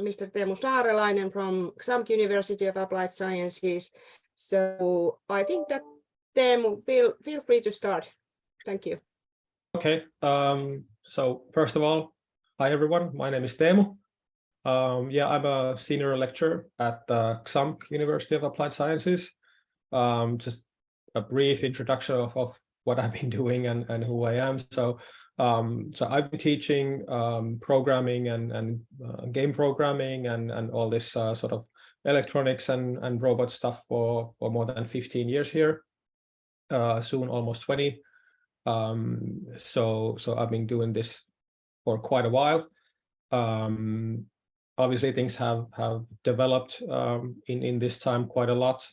Mr. Teemu Saarelainen from SAMK University of Applied Sciences. So I think that Teemu, feel free to start. Thank you. Okay, so first of all, hi everyone, my name is Teemu. Yeah, I'm a senior lecturer at the SAMK University of Applied Sciences. Just a brief introduction of what I've been doing and who I am. So I've been teaching programming and game programming and all this sort of electronics and robot stuff for more than 15 years here, soon almost 20. So I've been doing this for quite a while. Obviously things have developed in this time quite a lot.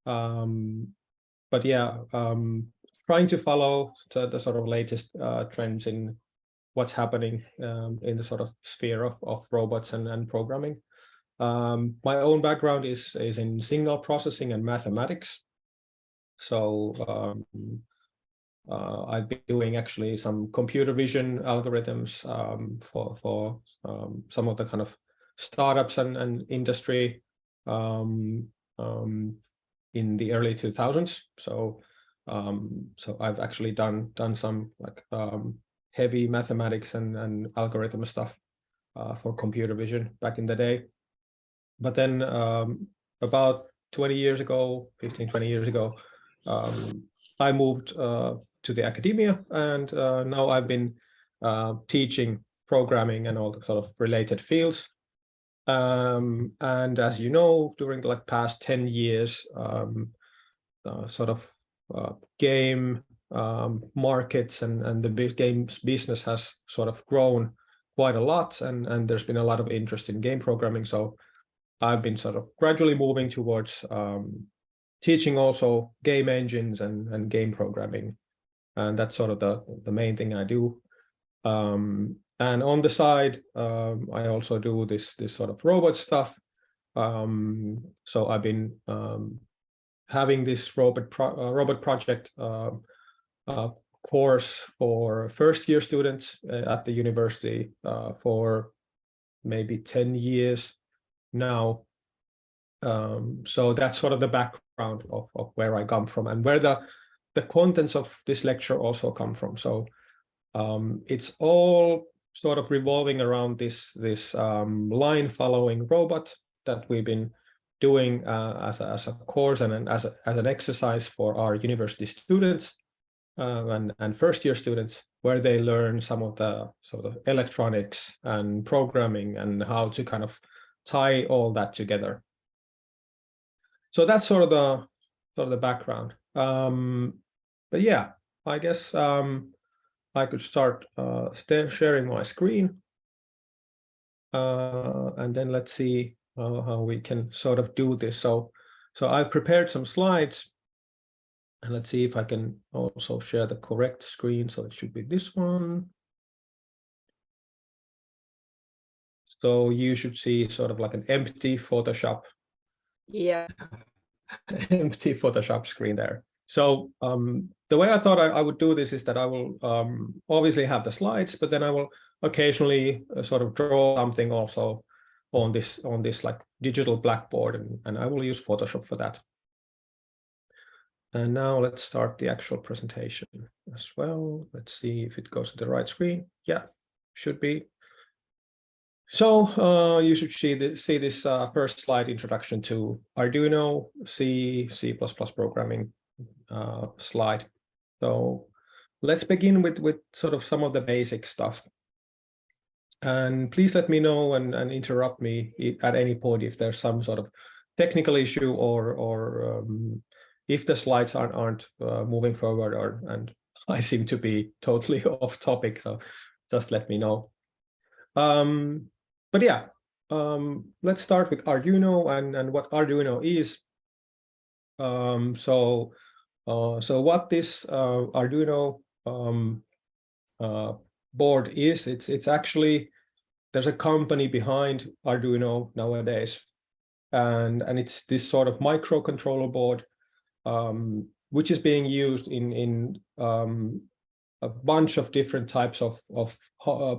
But yeah, trying to follow the sort of latest trends in what's happening in the sort of sphere of robots and programming. My own background is in signal processing and mathematics. So I've been doing actually some computer vision algorithms for some of the kind of startups and industry in the early 2000s. So I've actually done some like heavy mathematics and algorithm stuff for computer vision back in the day. But then about 20 years ago, 15, 20 years ago, I moved to the academia, and now I've been teaching programming and all the sort of related fields. And as you know, during the past 10 years, sort of game markets and the big games business has sort of grown quite a lot, and there's been a lot of interest in game programming. So I've been sort of gradually moving towards teaching also game engines and game programming, and that's sort of the main thing I do. And on the side, I also do this sort of robot stuff. So I've been having this robot project course for first-year students at the university for maybe 10 years now. So that's sort of the background of where I come from and where the contents of this lecture also come from. So it's all sort of revolving around this line following robot that we've been doing as a course and as an exercise for our university students and first-year students, where they learn some of the sort of electronics and programming and how to kind of tie all that together. So that's sort of the background. But yeah, I guess I could start sharing my screen, and then let's see how we can sort of do this. So I've prepared some slides, and let's see if I can also share the correct screen. So it should be this one. So you should see sort of like an empty Photoshop. Yeah. Empty Photoshop screen there. So the way I thought I would do this is that I will obviously have the slides, but then I will occasionally sort of draw something also on this like digital blackboard, and I will use Photoshop for that. And now let's start the actual presentation as well. Let's see if it goes to the right screen. Yeah, should be. So you should see this first slide, introduction to Arduino C, C++ programming slide. So let's begin with sort of some of the basic stuff. And please let me know and interrupt me at any point if there's some sort of technical issue or if the slides aren't moving forward and I seem to be totally off topic. So just let me know. But yeah, let's start with Arduino and what Arduino is. So what this Arduino board is, it's actually, there's a company behind Arduino nowadays, and it's this sort of microcontroller board, which is being used in a bunch of different types of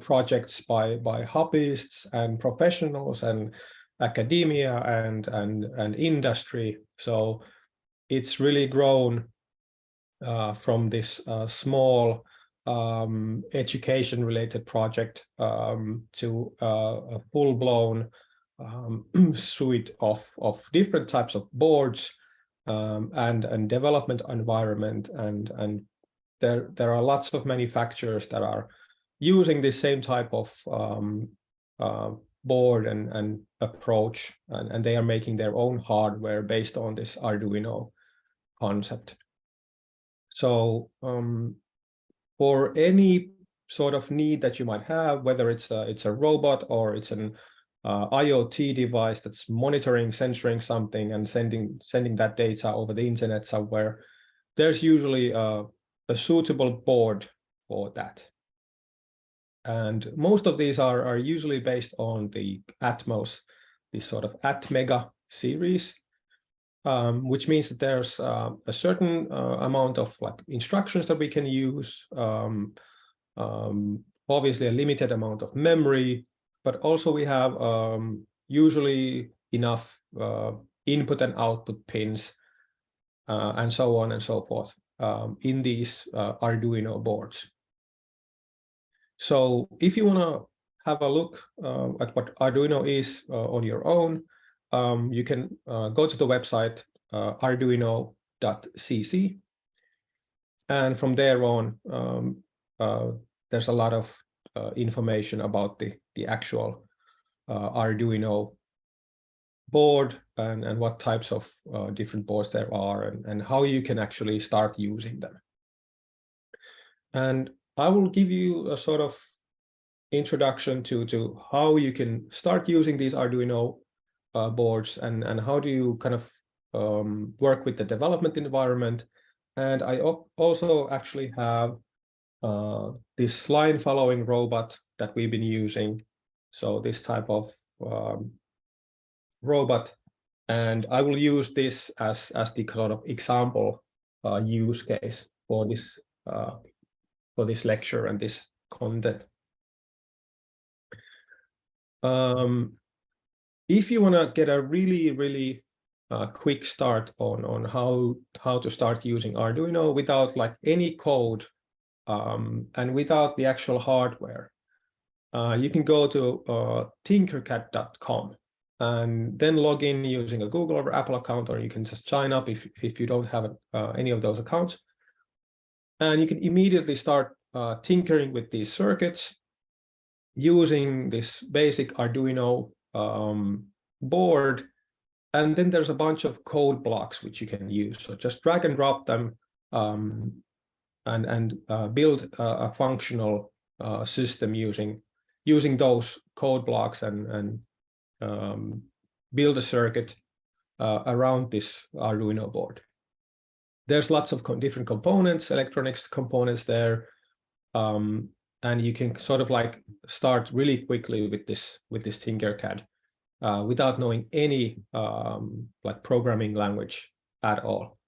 projects by hobbyists and professionals and academia and industry. So it's really grown from this small education-related project to a full-blown suite of different types of boards and development environment, and there are lots of manufacturers that are using this same type of board and approach, and they are making their own hardware based on this Arduino concept. So for any sort of need that you might have, whether it's a robot or it's an IoT device that's monitoring, censoring something and sending that data over the internet somewhere, there's usually a suitable board for that. And most of these are usually based on the Atmos, this sort of Atmega series, which means that there's a certain amount of like instructions that we can use, obviously a limited amount of memory, but also we have usually enough input and output pins and so on and so forth in these Arduino boards. So if you want to have a look at what Arduino is on your own, you can go to the website arduino.cc, and from there on there's a lot of information about the actual Arduino board and what types of different boards there are and how you can actually start using them. And I will give you a sort of introduction to how you can start using these Arduino boards and how do you kind of work with the development environment. And I also actually have this line following robot that we've been using. So this type of robot, and I will use this as the sort of example use case for this lecture and this content. If you want to get a really quick start on how to start using Arduino without like any code and without the actual hardware, you can go to tinkercad.com and then log in using a Google or Apple account, or you can just sign up if you don't have any of those accounts. And you can immediately start tinkering with these circuits using this basic Arduino board. And then there's a bunch of code blocks which you can use. So just drag and drop them and build a functional system using those code blocks and build a circuit around this Arduino board. There's lots of different components, electronics components there, and you can sort of like start really quickly with this Tinkercad without knowing any like programming language at all.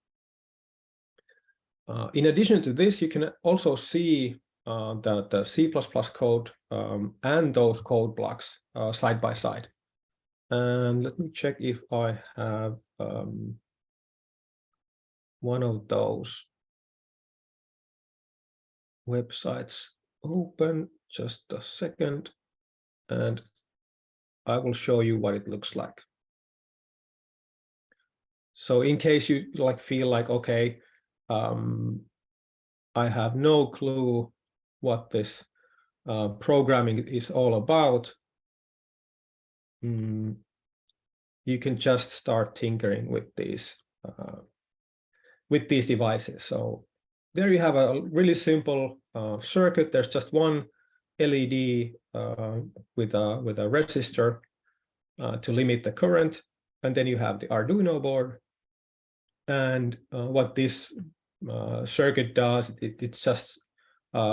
In addition to this, you can also see the C++ code and those code blocks side by side. And let me check if I have one of those websites open. Just a second, and I will show you what it looks like. So in case you like feel like, okay, I have no clue what this programming is all about, you can just start tinkering with these devices. So there you have a really simple circuit. There's just one LED with a resistor to limit the current, and then you have the Arduino board. And what this circuit does, it's just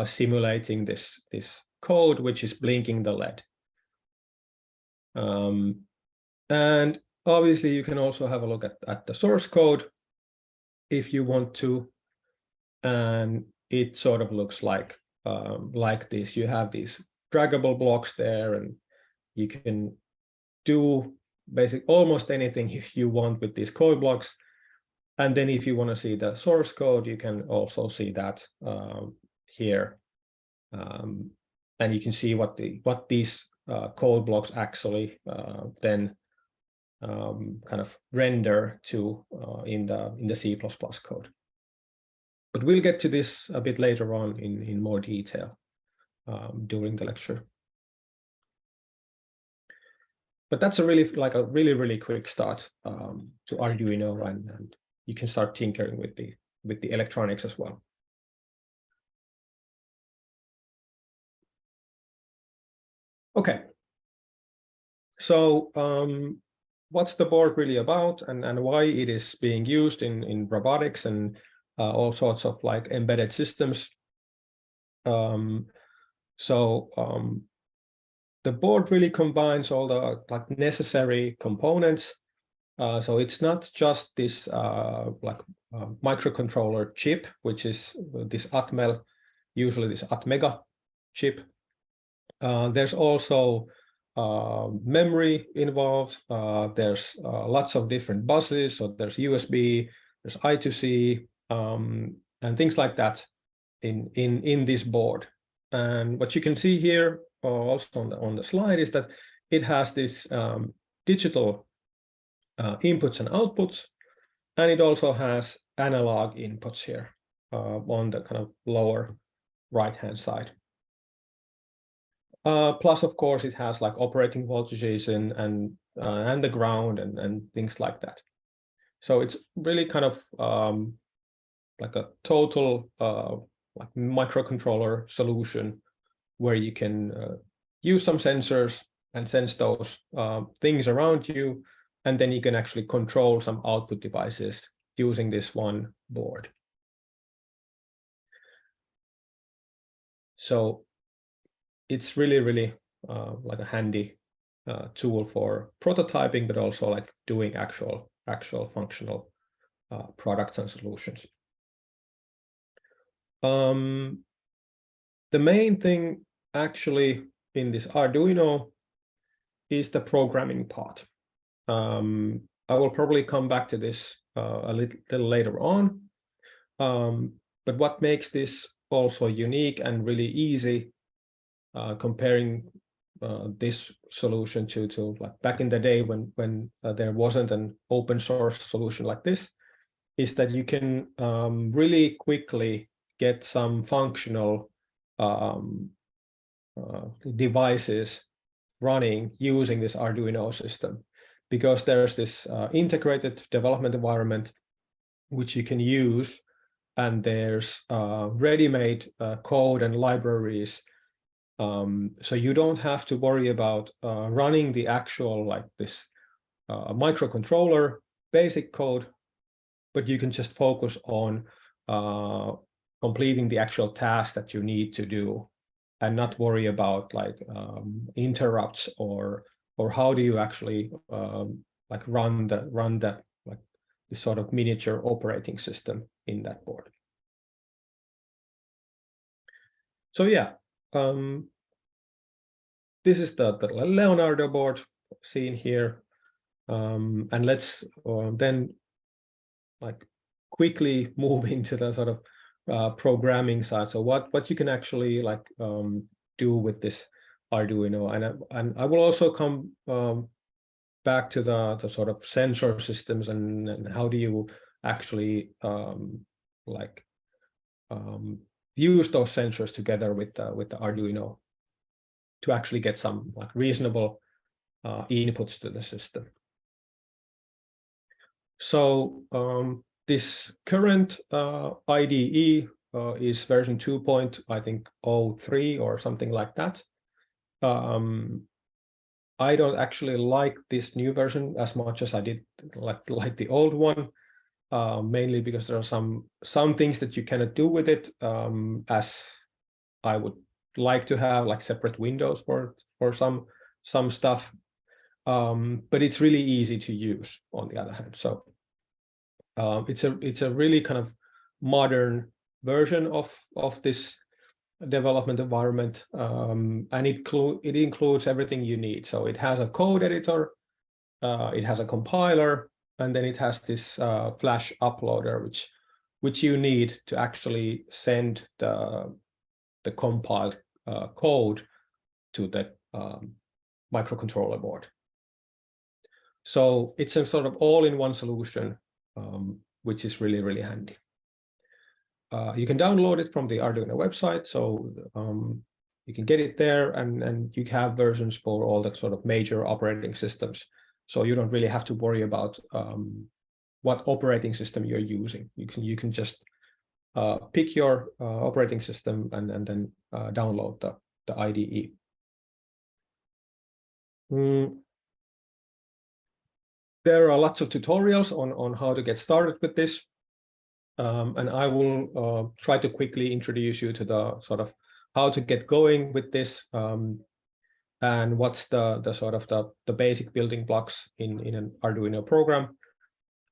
simulating this code, which is blinking the LED. And obviously you can also have a look at the source code if you want to. And it sort of looks like this. You have these draggable blocks there, and you can do basically almost anything you want with these code blocks. And then if you want to see the source code, you can also see that here. And you can see what these code blocks actually then kind of render to in the C++ code. But we'll get to this a bit later on in more detail during the lecture. But that's a really quick start to Arduino, and you can start tinkering with the electronics as well. Okay. So what's the board really about, and why it is being used in robotics and all sorts of like embedded systems? The board really combines all the like necessary components. So it's not just this microcontroller chip, which is this Atmel, usually this Atmega chip. There's also memory involved. There's lots of different buses. So there's USB, there's I2C, and things like that in this board. And what you can see here also on the slide is that it has this digital inputs and outputs, and it also has analog inputs here on the kind of lower right-hand side. Plus, of course, it has like operating voltages and the ground and things like that. So it's really kind of like a total like microcontroller solution where you can use some sensors and sense those things around you, and then you can actually control some output devices using this one board. So it's really like a handy tool for prototyping, but also like doing actual functional products and solutions. The main thing actually in this Arduino is the programming part. I will probably come back to this a little later on. But what makes this also unique and really easy, comparing this solution to like back in the day when there wasn't an open source solution like this, is that you can really quickly get some functional devices running using this Arduino system, because there's this integrated development environment which you can use, and there's ready-made code and libraries. So you don't have to worry about running the actual like this microcontroller basic code, but you can just focus on completing the actual task that you need to do, and not worry about like interrupts or how do you actually like run that like this sort of miniature operating system in that board. So yeah, this is the Leonardo board seen here, and let's then like quickly move into the sort of programming side. So what you can actually like do with this Arduino, and I will also come back to the sort of sensor systems and how do you actually like use those sensors together with the Arduino to actually get some like reasonable inputs to the system. So this current IDE is version 2.03 or something like that. I don't actually like this new version as much as I did like the old one, mainly because there are some things that you cannot do with it, as I would like to have like separate windows for some stuff. But it's really easy to use on the other hand. So it's a really kind of modern version of this development environment, and it includes everything you need. So it has a code editor, it has a compiler, and then it has this Flash uploader, which you need to actually send the compiled code to the microcontroller board. So it's a sort of all-in-one solution, which is really, really handy. You can download it from the Arduino website, so you can get it there, and you have versions for all the sort of major operating systems. So you don't really have to worry about what operating system you're using. You can just pick your operating system and then download the IDE. There are lots of tutorials on how to get started with this. And I will try to quickly introduce you to the sort of how to get going with this, and what's the sort of the basic building blocks in an Arduino program,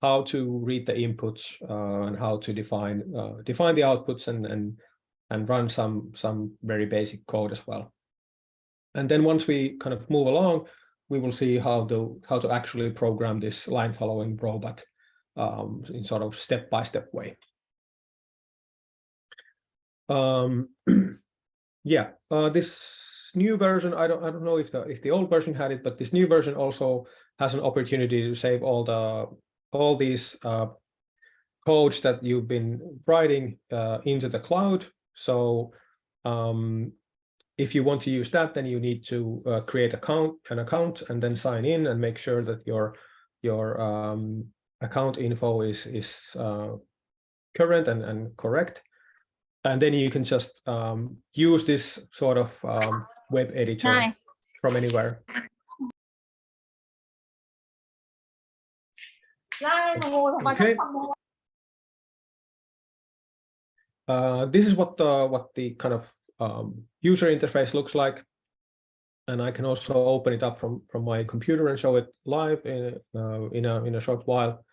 how to read the inputs, and how to define the outputs and run some very basic code as well. And then once we kind of move along, we will see how to actually program this line following robot in sort of step-by-step way. Yeah, this new version, I don't know if the old version had it, but this new version also has an opportunity to save all these codes that you've been writing into the cloud. So if you want to use that, then you need to create an account and then sign in and make sure that your account info is current and correct. And then you can just use this sort of web editor from anywhere. Okay. This is what the kind of user interface looks like, and I can also open it up from my computer and show it live in a short while.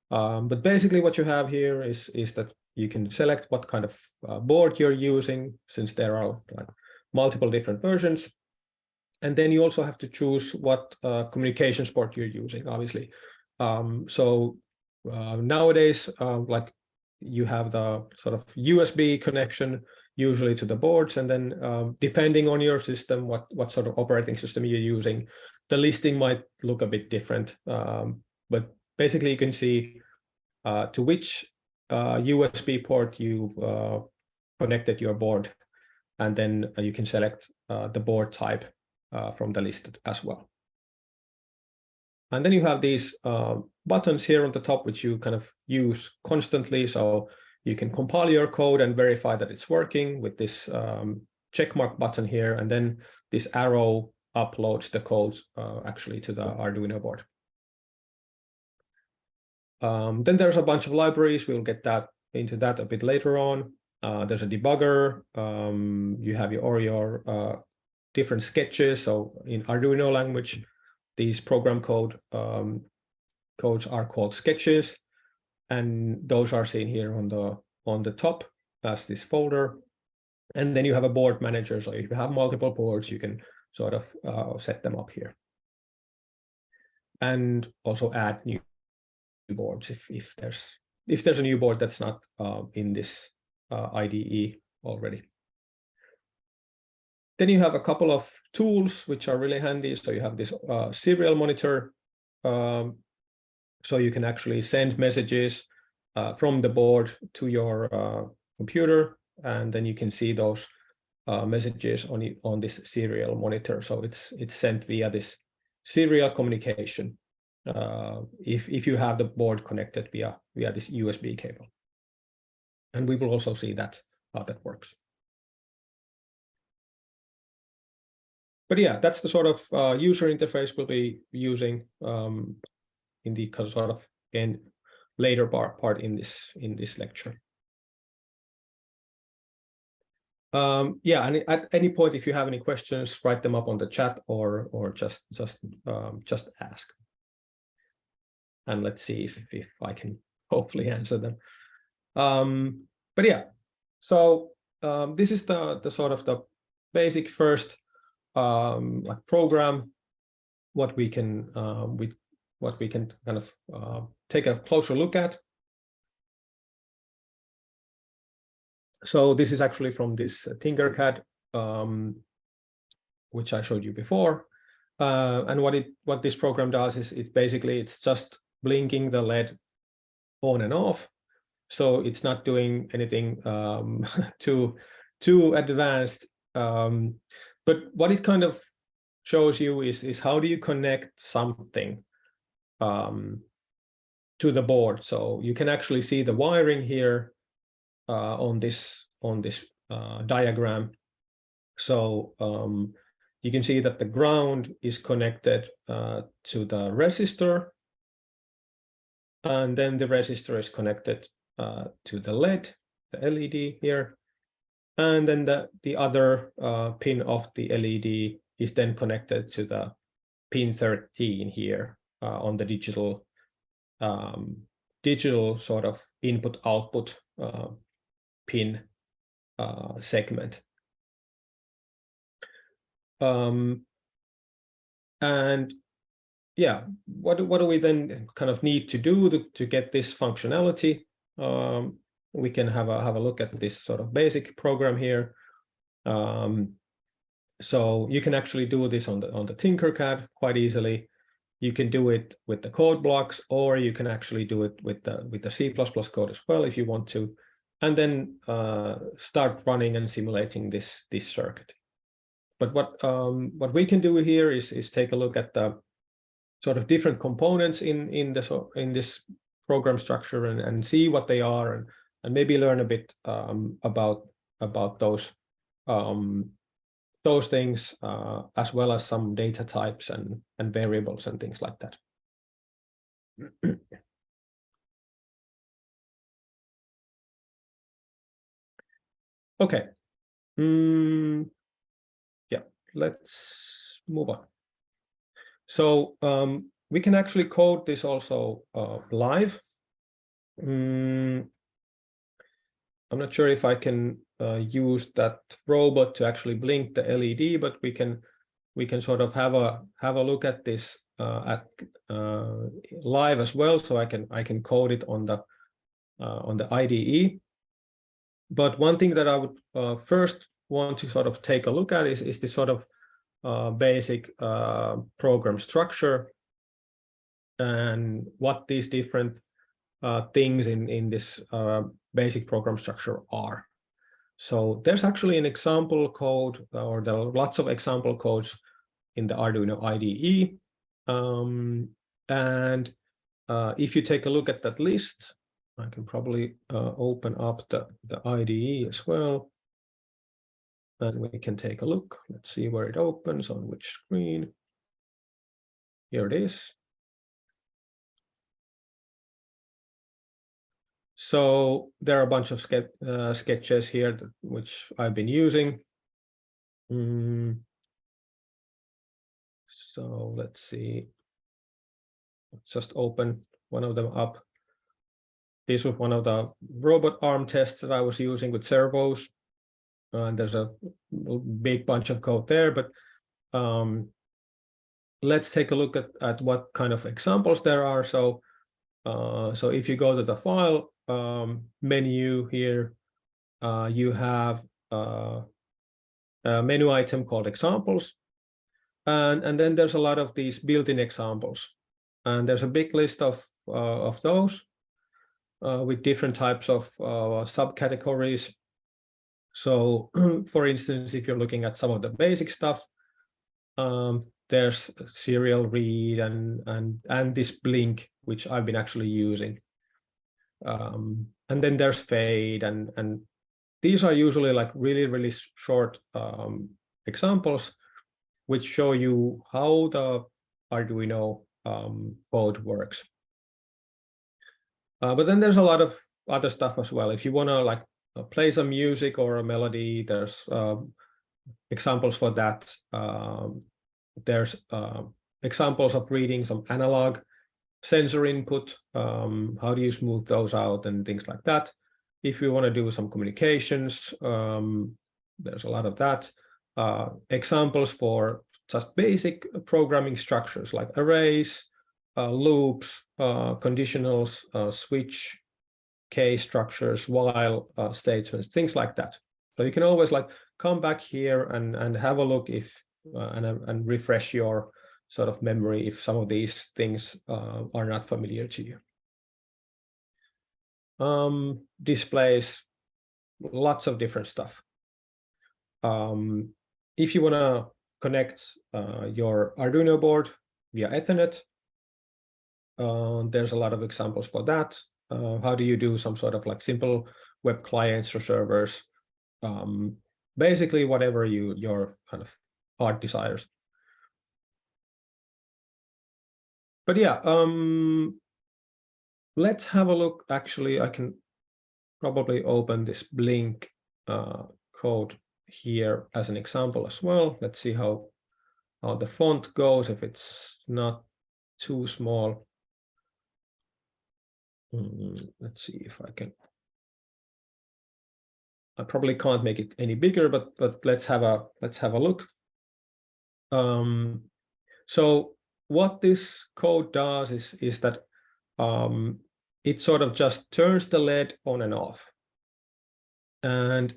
But basically, what you have here is that you can select what kind of board you're using, since there are multiple different versions, and then you also have to choose what communications port you're using, obviously. So nowadays, like you have the sort of USB connection usually to the boards, and then depending on your system, what sort of operating system you're using, the listing might look a bit different. But basically, you can see to which USB port you've connected your board, and then you can select the board type from the list as well. And then you have these buttons here on the top, which you kind of use constantly. So you can compile your code and verify that it's working with this checkmark button here. And then this arrow uploads the code actually to the Arduino board. Then there's a bunch of libraries. We'll get into that a bit later on. There's a debugger. You have your different sketches. So in Arduino language, these program codes are called sketches, and those are seen here on the top as this folder. And then you have a board manager. So if you have multiple boards, you can sort of set them up here, and also add new boards if there's a new board that's not in this IDE already. Then you have a couple of tools which are really handy. So you have this serial monitor, so you can actually send messages from the board to your computer, and then you can see those messages on this serial monitor. So it's sent via this serial communication if you have the board connected via this USB cable. And we will also see how that works. But yeah, that's the sort of user interface we'll be using in the sort of later part in this lecture. Yeah, and at any point, if you have any questions, write them up on the chat or just ask. And let's see if I can hopefully answer them. But yeah, So this is the sort of the basic first like program, what we can kind of take a closer look at. So this is actually from this Tinkercad, which I showed you before. And what this program does is it's just blinking the LED on and off. So it's not doing anything too advanced. But what it kind of shows you is how do you connect something to the board. So you can actually see the wiring here on this diagram. So you can see that the ground is connected to the resistor, and then the resistor is connected to the LED here, and then the other pin of the LED is then connected to the pin 13 here on the digital sort of input-output pin segment. And yeah, what do we then kind of need to do to get this functionality? We can have a look at this sort of basic program here. So you can actually do this on the Tinkercad quite easily. You can do it with the code blocks, or you can actually do it with the C++ code as well if you want to, and then start running and simulating this circuit. But what we can do here is take a look at the sort of different components in this program structure and see what they are, and maybe learn a bit about those things, as well as some data types and variables and things like that. Okay. Yeah, let's move on. So we can actually code this also live. I'm not sure if I can use that robot to actually blink the LED, but we can sort of have a look at this live as well. So I can code it on the IDE. But one thing that I would first want to sort of take a look at is this sort of basic program structure and what these different things in this basic program structure are. So there's actually an example code, or there are lots of example codes in the Arduino IDE. And if you take a look at that list, I can probably open up the IDE as well. And we can take a look. Let's see where it opens, on which screen. Here it is. So there are a bunch of sketches here which I've been using. So let's see. Let's just open one of them up. This was one of the robot arm tests that I was using with servos. And there's a big bunch of code there, but let's take a look at what kind of examples there are. So if you go to the file menu here, you have a menu item called examples, and then there's a lot of these built-in examples, and there's a big list of those with different types of subcategories. So for instance, if you're looking at some of the basic stuff, there's serial read and this blink, which I've been actually using. And then there's fade, and these are usually like really short examples which show you how the Arduino code works. But then there's a lot of other stuff as well. If you want to like play some music or a melody, there's examples for that. There's examples of reading some analog sensor input. How do you smooth those out and things like that. if we want to do some communications, there's a lot of that. Examples for just basic programming structures like arrays, loops, conditionals, switch, case structures, while statements, things like that. So you can always like come back here and have a look if and refresh your sort of memory if some of these things are not familiar to you. Displays, lots of different stuff. If you want to connect your Arduino board via Ethernet, there's a lot of examples for that. How do you do some sort of like simple web clients or servers? Basically, whatever your kind of heart desires. But yeah, let's have a look. Actually, I can probably open this Blink code here as an example as well. Let's see how the font goes, if it's not too small. Let's see if I can. I probably can't make it any bigger, but let's have a look. So what this code does is that it sort of just turns the LED on and off. And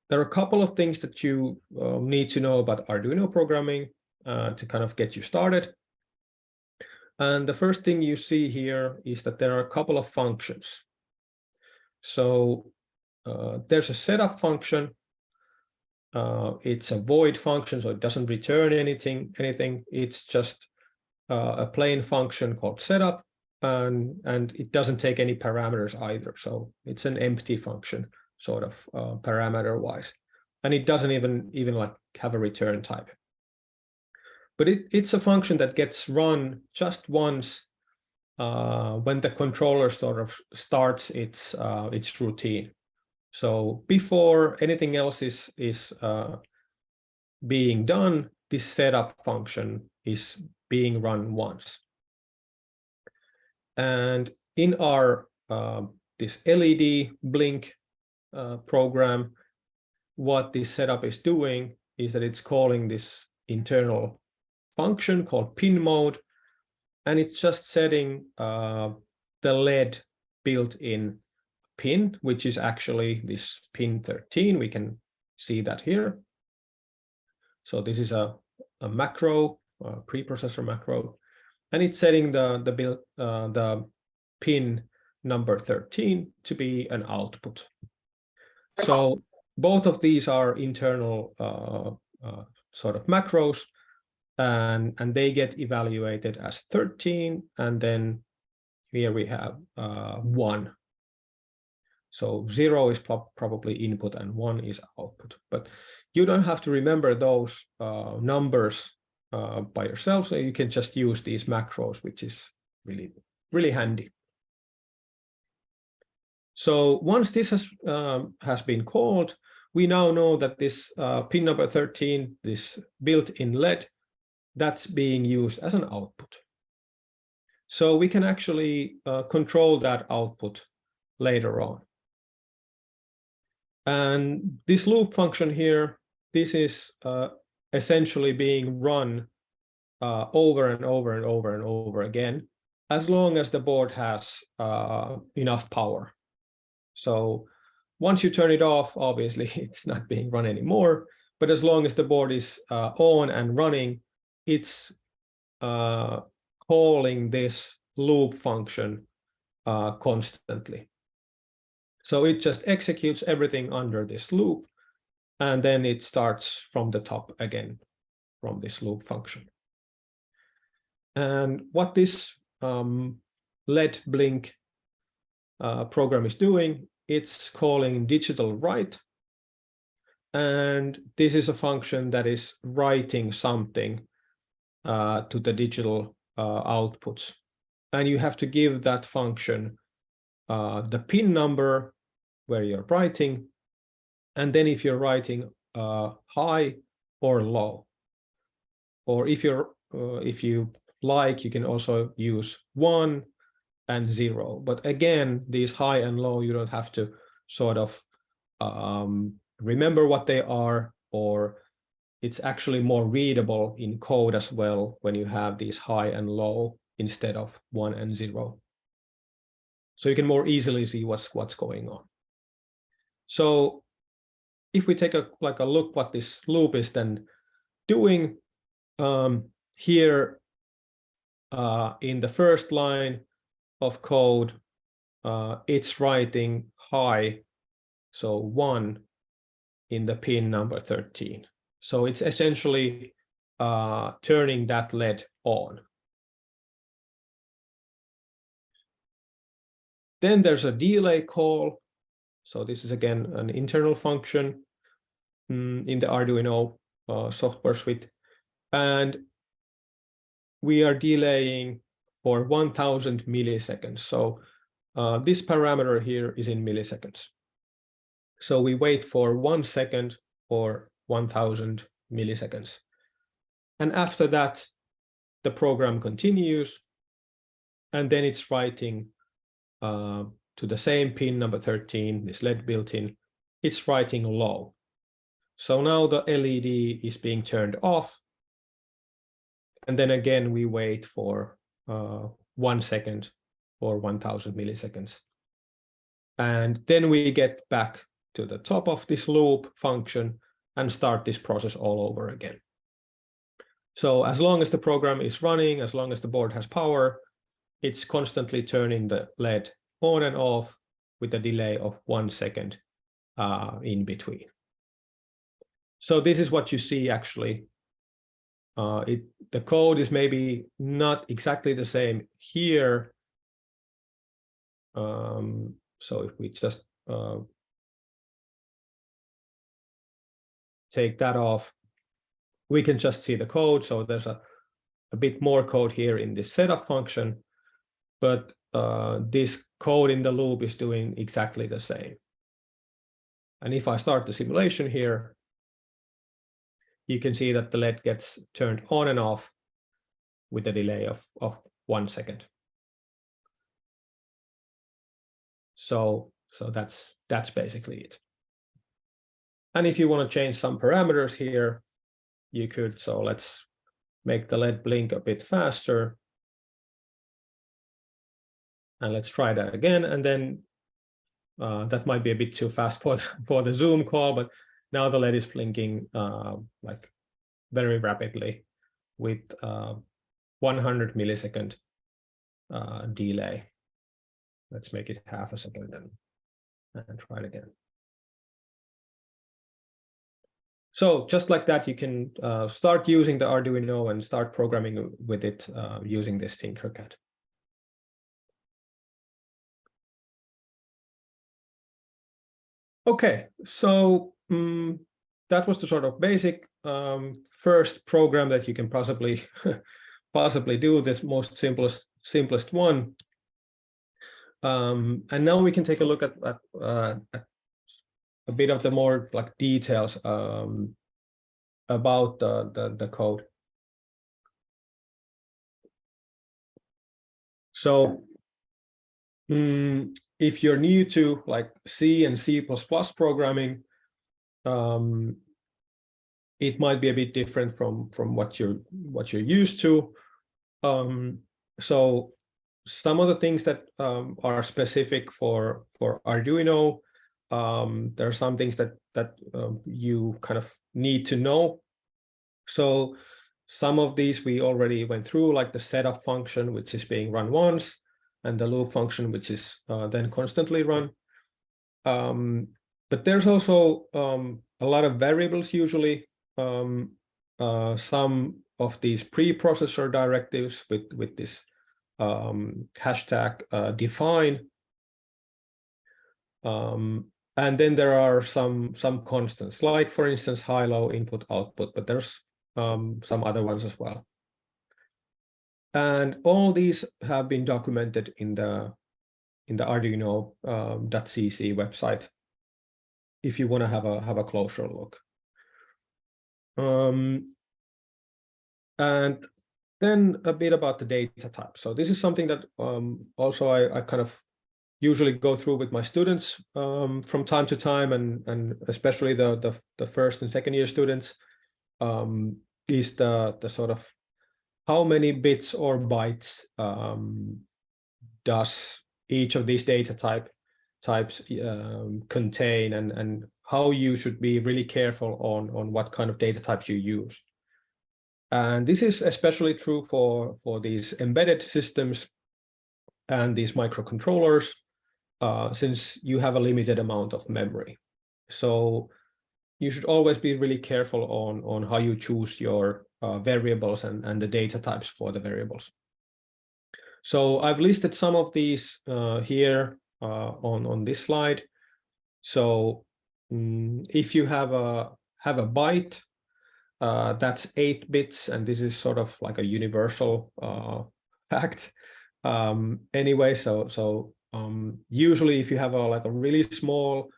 there are a couple of things that you need to know about Arduino programming to kind of get you started. And the first thing you see here is that there are a couple of functions. So there's a setup function. It's a void function, so it doesn't return anything. It's just a plain function called setup, and it doesn't take any parameters either. So it's an empty function, sort of parameter-wise, and it doesn't even like have a return type. But it's a function that gets run just once when the controller sort of starts its routine. So before anything else is being done, this setup function is being run once. And in our this LED Blink program, what this setup is doing is that it's calling this internal function called pin mode, and it's just setting the LED built-in pin, which is actually this pin 13. We can see that here. So this is a macro, preprocessor macro, and it's setting the pin number 13 to be an output. So both of these are internal sort of macros, and they get evaluated as 13, and then here we have 1. So 0 is probably input and 1 is output, but you don't have to remember those numbers by yourself, so you can just use these macros, which is really handy. So once this has been called, we now know that this pin number 13, this built-in LED, that's being used as an output. So we can actually control that output later on. And this loop function here, this is essentially being run over and over and over and over again, as long as the board has enough power. So once you turn it off, obviously it's not being run anymore, but as long as the board is on and running, it's calling this loop function constantly. So it just executes everything under this loop, and then it starts from the top again from this loop function. And what this LED Blink program is doing, it's calling digital write. And this is a function that is writing something to the digital outputs. And you have to give that function the pin number where you're writing, and then if you're writing high or low, or if you like, you can also use 1 and 0. But again, these high and low, you don't have to sort of remember what they are, or it's actually more readable in code as well when you have these high and low instead of 1 and 0. So you can more easily see what's going on. So if we take a look what this loop is then doing, here in the first line of code, it's writing high, so 1 in the pin number 13. So it's essentially turning that LED on. Then there's a delay call. So this is again an internal function in the Arduino software suite. And we are delaying for 1000 milliseconds. So this parameter here is in milliseconds. So we wait for 1 second or 1000 milliseconds. And after that, the program continues, and then it's writing to the same pin number 13, this LED built-in, it's writing low. So now the LED is being turned off. And then again, we wait for 1 second or 1000 milliseconds. And then we get back to the top of this loop function and start this process all over again. So as long as the program is running, as long as the board has power, it's constantly turning the LED on and off with a delay of 1 second in between. So this is what you see actually. The code is maybe not exactly the same here. So if we just take that off, we can just see the code. So there's a bit more code here in this setup function, but this code in the loop is doing exactly the same. And if I start the simulation here, you can see that the LED gets turned on and off with a delay of 1 second. So that's basically it. And if you want to change some parameters here, you could. So let's make the LED blink a bit faster. And let's try that again. And then that might be a bit too fast for the Zoom call, but now the LED is blinking like very rapidly with 100 millisecond delay. Let's make it half a second and try it again. So just like that, you can start using the Arduino and start programming with it using this Tinkercad. Okay, so that was the sort of basic first program that you can possibly do, this most simplest one. And now we can take a look at a bit of the more like details about the code. So if you're new to like C and C++ programming, it might be a bit different from what you're used to. So some of the things that are specific for Arduino, there are some things that you kind of need to know. So some of these we already went through, like the setup function, which is being run once, and the loop function, which is then constantly run. But there's also a lot of variables usually. Some of these preprocessor directives with this hashtag define. And then there are some constants, like for instance, high-low input output, but there's some other ones as well. And all these have been documented in the Arduino .cc website if you want to have a closer look. And then a bit about the data type. So this is something that also I kind of usually go through with my students from time to time, and especially the first and second year students, is the sort of how many bits or bytes does each of these data types contain, and how you should be really careful on what kind of data types you use. And this is especially true for these embedded systems and these microcontrollers, since you have a limited amount of memory. So you should always be really careful on how you choose your variables and the data types for the variables. So I've listed some of these here on this slide. So if you have a byte, that's 8 bits, and this is sort of like a universal fact. Anyway, so usually if you have like a really small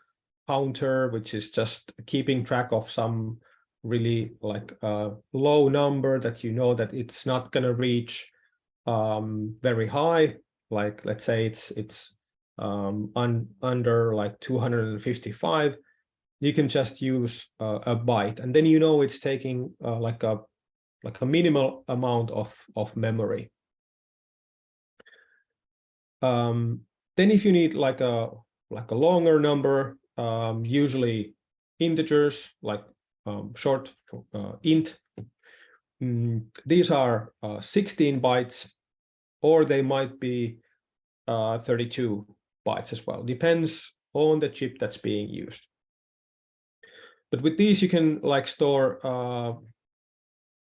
counter, which is just keeping track of some really like low number that you know that it's not going to reach very high, like let's say it's under like 255, you can just use a byte, and then you know it's taking like a minimal amount of memory. Then if you need like a longer number, usually integers like short int, these are 16 bytes, or they might be 32 bytes as well, depends on the chip that's being used. But with these you can like store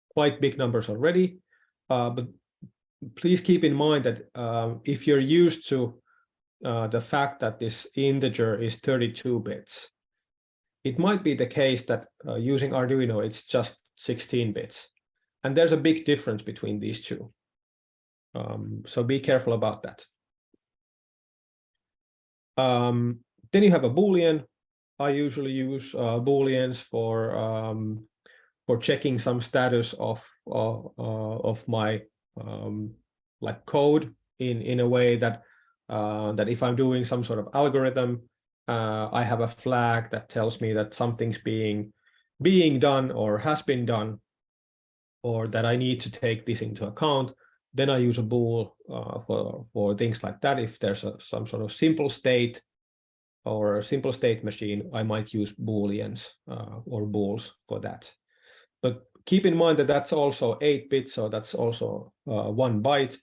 quite big numbers already, but please keep in mind that if you're used to the fact that this integer is 32 bits, it might be the case that using Arduino it's just 16 bits, and there's a big difference between these two. So be careful about that. Then you have a Boolean. I usually use Booleans for checking some status of my like code in a way that that if I'm doing some sort of algorithm, I have a flag that tells me that something's being done or has been done, or that I need to take this into account. Then I use a bool for things like that. If there's some sort of simple state or a simple state machine, I might use Booleans or bools for that. But keep in mind that that's also 8 bits, so that's also 1 byte,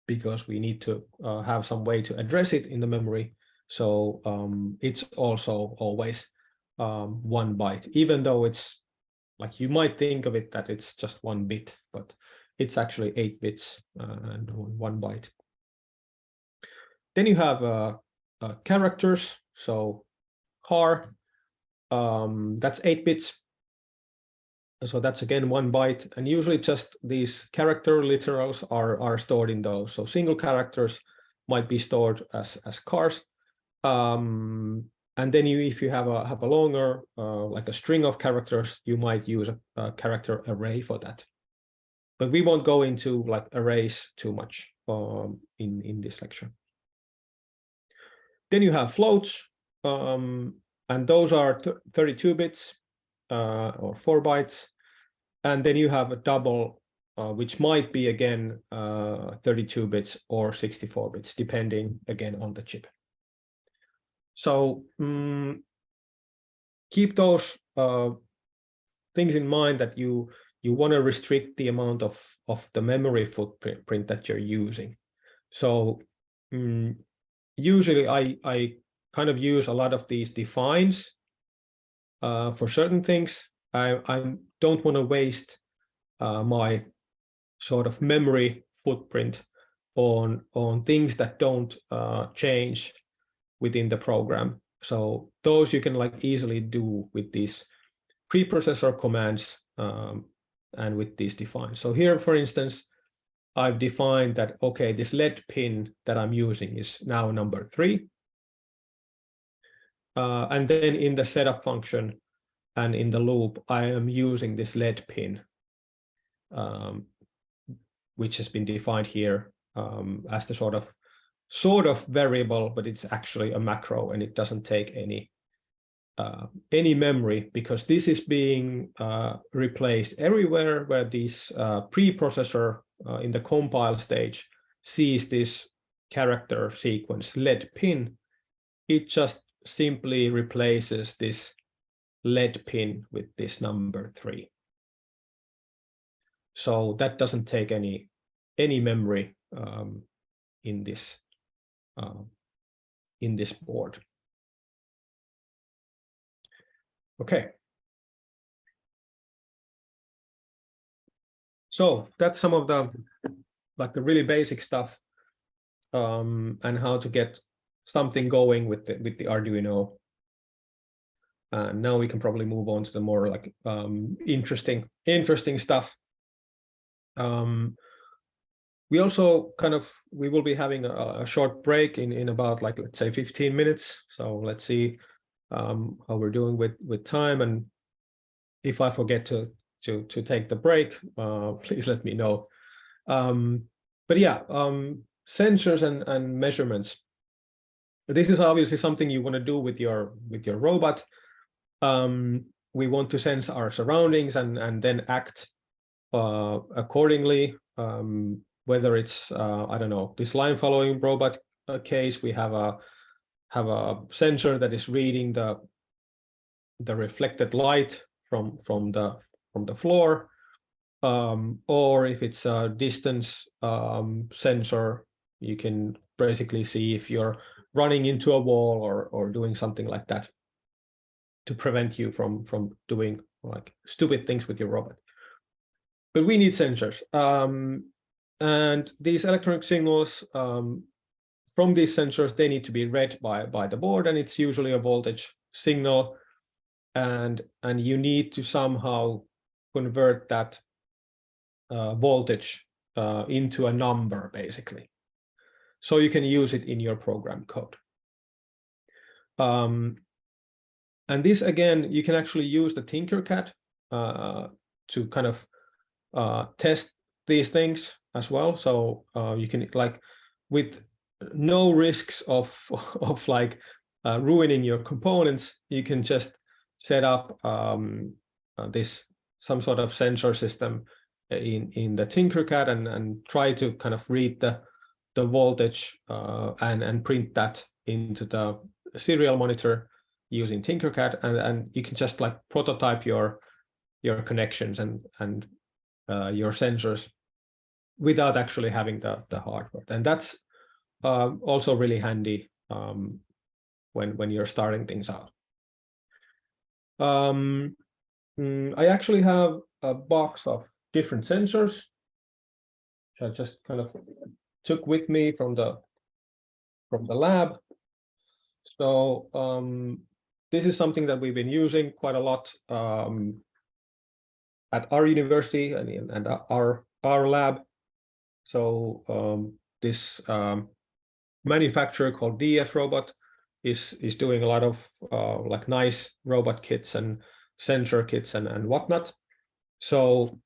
because we need to have some way to address it in the memory. So it's also always 1 byte, even though it's like you might think of it that it's just 1 bit, but it's actually 8 bits and 1 byte. Then you have characters. So car, that's 8 bits. So that's again 1 byte, and usually just these character literals are stored in those. So single characters might be stored as cars, and then if you have a longer like a string of characters, you might use a character array for that. But we won't go into like arrays too much in this lecture. Then you have floats, and those are 32 bits. Or 4 bytes, and then you have a double, which might be again 32 bits or 64 bits, depending again on the chip. So keep those things in mind, that you want to restrict the amount of the memory footprint that you're using. So usually I kind of use a lot of these defines. For certain things, I don't want to waste my sort of memory footprint on things that don't change within the program. So those you can like easily do with these preprocessor commands and with these defines. So here, for instance, I've defined that, okay, this LED pin that I'm using is now number 3. And then in the setup function and in the loop, I am using this LED pin, which has been defined here as the sort of sort of variable, but it's actually a macro, and it doesn't take any memory, because this is being replaced everywhere where this preprocessor in the compile stage sees this character sequence LED pin. It just simply replaces this LED pin with this number 3. So that doesn't take any memory in this board. Okay. So that's some of the really basic stuff, and how to get something going with the Arduino. Now we can probably move on to the more like interesting stuff. We also we will be having a short break in about, like, let's say 15 minutes. So let's see how we're doing with time, and if I forget to take the break, please let me know. But yeah, sensors and measurements. This is obviously something you want to do with your robot. We want to sense our surroundings and then act accordingly. Whether it's I don't know, this line following robot case, we have a sensor that is reading the reflected light from the floor, or if it's a distance sensor, you can basically see if you're running into a wall or doing something like that to prevent you from doing like stupid things with your robot. But we need sensors, and these electronic signals from these sensors, they need to be read by the board, and it's usually a voltage signal, and you need to somehow convert that voltage into a number, basically, so you can use it in your program code. And this, again, you can actually use the Tinkercad to kind of test these things as well. So you can, like, with no risks of like ruining your components, you can just set up some sort of sensor system in the Tinkercad and try to kind of read the voltage and print that into the serial monitor using Tinkercad, and you can just like prototype your connections and your sensors without actually having the hardware. And that's also really handy when you're starting things out. I actually have a box of different sensors, which I just kind of took with me from the lab. So this is something that we've been using quite a lot at our university and our lab. So this manufacturer called DS Robot is doing a lot of like nice robot kits and sensor kits and whatnot. So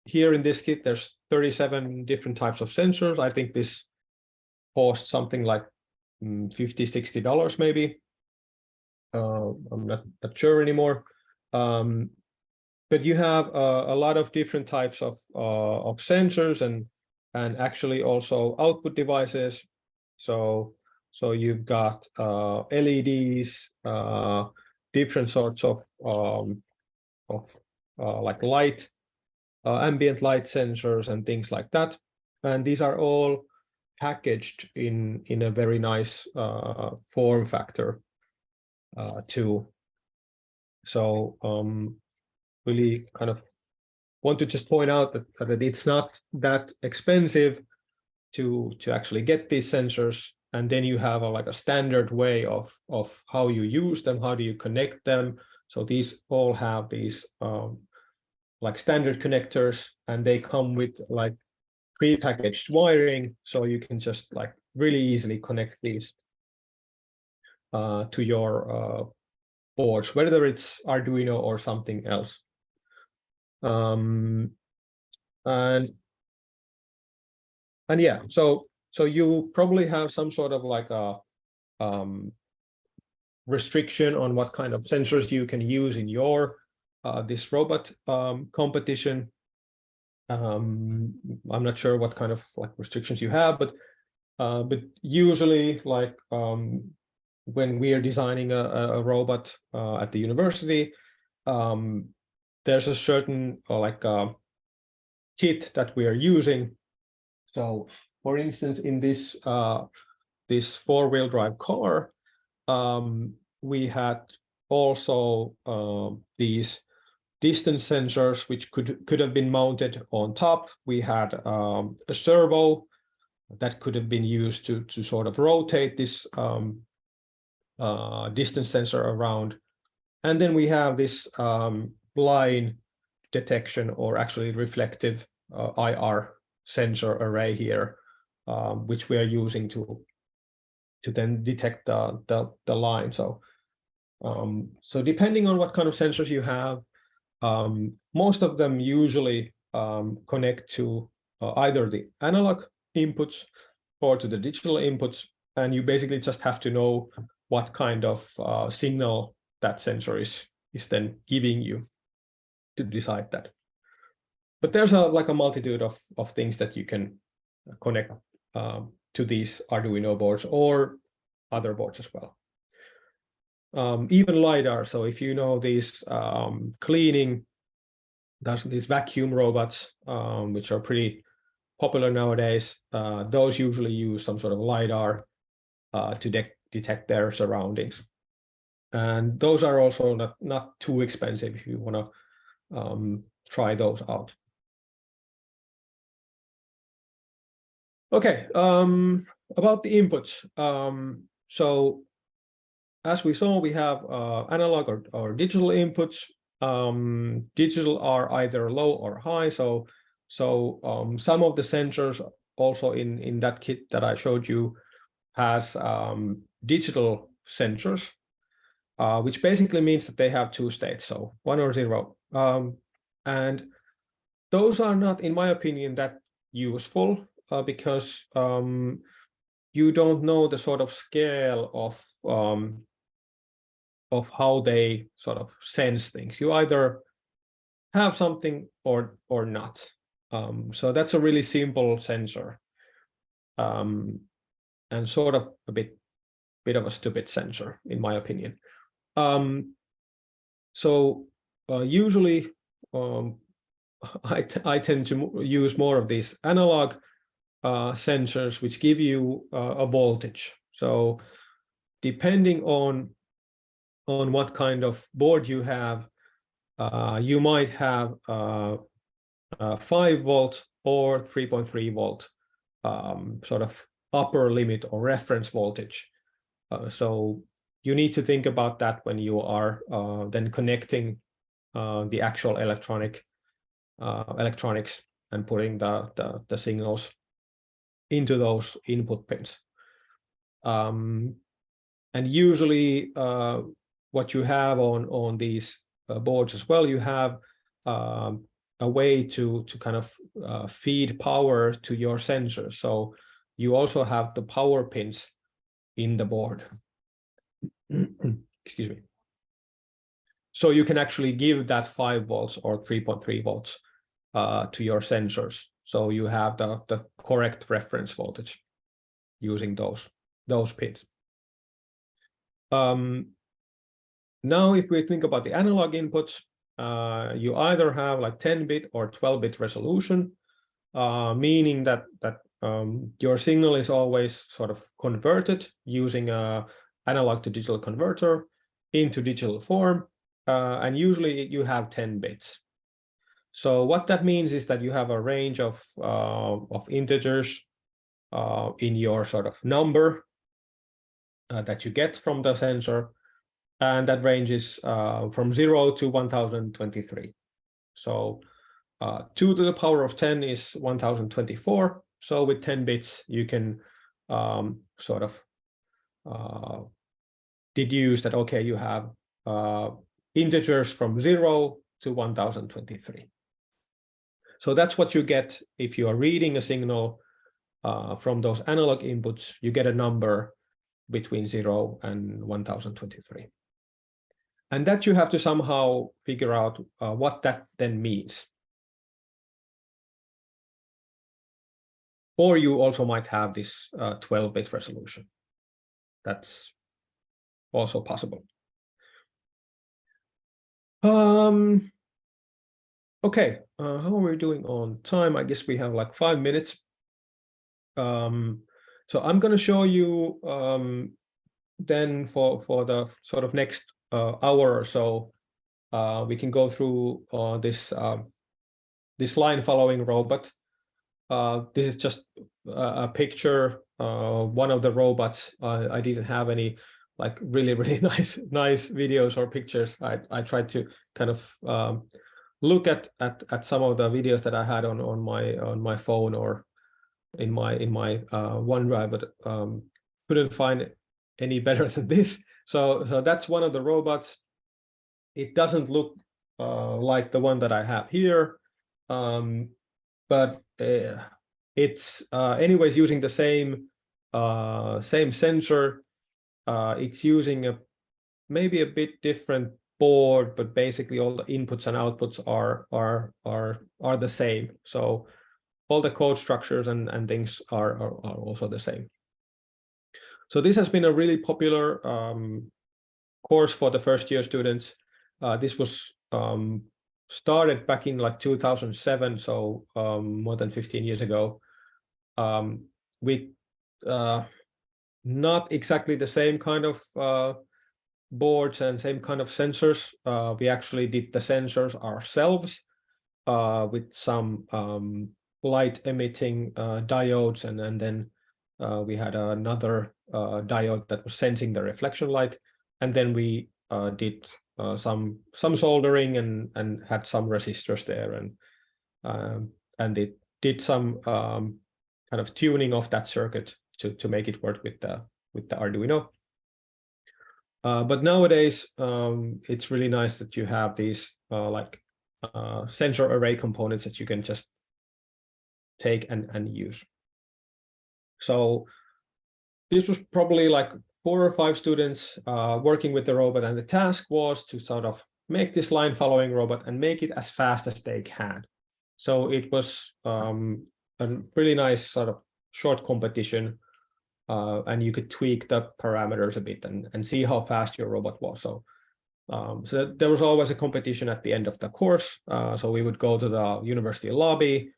here in this kit, there's 37 different types of sensors. I think this costs something like $50-$60 maybe. I'm not sure anymore. But you have a lot of different types of sensors and actually also output devices. So you've got LEDs, different sorts of like light, ambient light sensors and things like that. And these are all packaged in a very nice form factor too. So really kind of want to just point out that it's not that expensive to actually get these sensors, and then you have like a standard way of how you use them, how do you connect them. So these all have these like standard connectors, and they come with like pre-packaged wiring, so you can just like really easily connect these to your boards, whether it's Arduino or something else. And yeah, so So you probably have some sort of like a restriction on what kind of sensors you can use in your this robot competition. I'm not sure what kind of like restrictions you have, but usually like when we are designing a robot at the university, there's a certain like kit that we are using. So for instance, in this this four-wheel drive car, we had also these distance sensors which could have been mounted on top. We had a servo that could have been used to sort of rotate this distance sensor around. And then we have this line detection, or actually reflective IR sensor array here, which we are using to then detect the line. So so depending on what kind of sensors you have, most of them usually connect to either the analog inputs or to the digital inputs, and you basically just have to know what kind of signal that sensor is then giving you to decide that. But there's like a multitude of things that you can connect to these Arduino boards or other boards as well. Even LiDAR. So if you know these cleaning, these vacuum robots, which are pretty popular nowadays, those usually use some sort of LiDAR to detect their surroundings. And those are also not too expensive if you want to try those out. Okay, about the inputs. So as we saw, we have analog or digital inputs. Digital are either low or high. So some of the sensors also in that kit that I showed you has digital sensors, which basically means that they have two states, so 1 or 0. And those are not, in my opinion, that useful because you don't know the sort of scale of how they sort of sense things. You either have something or not. So that's a really simple sensor, and sort of a bit of a stupid sensor, in my opinion. So usually I tend to use more of these analog sensors, which give you a voltage. So depending on what kind of board you have, you might have 5 volt or 3.3 volt sort of upper limit or reference voltage. So you need to think about that when you are then connecting the actual electronics and putting the signals into those input pins. And usually what you have on these boards as well, you have a way to kind of feed power to your sensors. So you also have the power pins in the board. Excuse me. So you can actually give that 5 volts or 3.3 volts to your sensors. So you have the correct reference voltage using those pins. Now, if we think about the analog inputs, you either have like 10-bit or 12-bit resolution, meaning that your signal is always sort of converted using a analog to digital converter into digital form, and usually you have 10 bits. So what that means is that you have a range of integers in your sort of number that you get from the sensor, and that range is from 0 to 1023. So 2 to the power of 10 is 1024. So with 10 bits, you can sort of deduce that, okay, you have integers from 0 to 1023. So that's what you get if you are reading a signal from those analog inputs, you get a number between 0 and 1023. And that you have to somehow figure out what that then means. Or you also might have this 12-bit resolution. That's also possible. Okay, how are we doing on time? I guess we have like 5 minutes. So I'm going to show you then for the sort of next hour or so, we can go through this line following robot. This is just a picture. One of the robots. I didn't have any like really nice videos or pictures. I tried to kind of look at some of the videos that I had on my phone or in my OneDrive, but couldn't find any better than this. So that's one of the robots. It doesn't look like the one that I have here, but it's anyways using the same sensor. It's using maybe a bit different board, but basically all the inputs and outputs are the same. So all the code structures and things are also the same. So this has been a really popular course for the first year students. This was started back in like 2007, so more than 15 years ago, with not exactly the same kind of boards and same kind of sensors. We actually did the sensors ourselves with some light emitting diodes, and then we had another diode that was sensing the reflection light, and then we did some soldering and had some resistors there, and it did some kind of tuning of that circuit to make it work with the Arduino. But nowadays it's really nice that you have these like sensor array components that you can just take and use. So this was probably like 4 or 5 students working with the robot, and the task was to sort of make this line following robot and make it as fast as they can. So it was a really nice sort of short competition, and you could tweak the parameters a bit and see how fast your robot was. So so there was always a competition at the end of the course. So we would go to the university lobby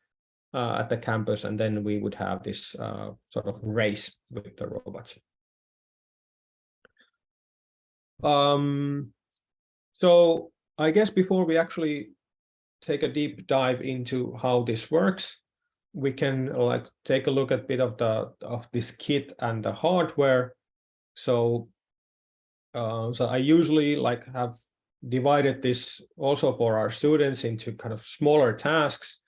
at the campus, and then we would have this sort of race with the robots. So I guess before we actually take a deep dive into how this works, we can like take a look at a bit of this kit and the hardware. So so I usually like have divided this also for our students into kind of smaller tasks.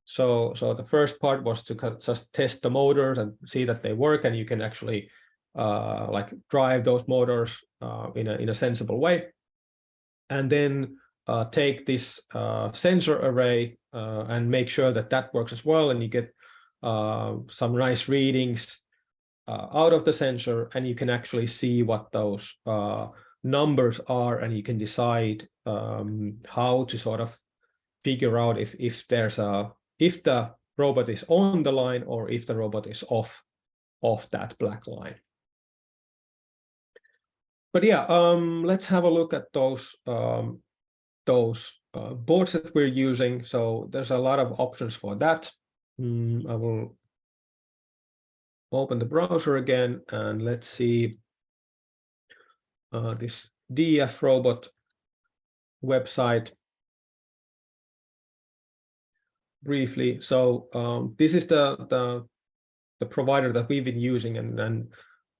So the first part was to just test the motors and see that they work, and you can actually like drive those motors in a sensible way. And then take this sensor array and make sure that that works as well, and you get some nice readings out of the sensor, and you can actually see what those numbers are, and you can decide how to sort of figure out if the robot is on the line or if the robot is off that black line. But yeah, let's have a look at those boards that we're using. So there's a lot of options for that. I will open the browser again, and let's see this DF robot website briefly. So this is the provider that we've been using, and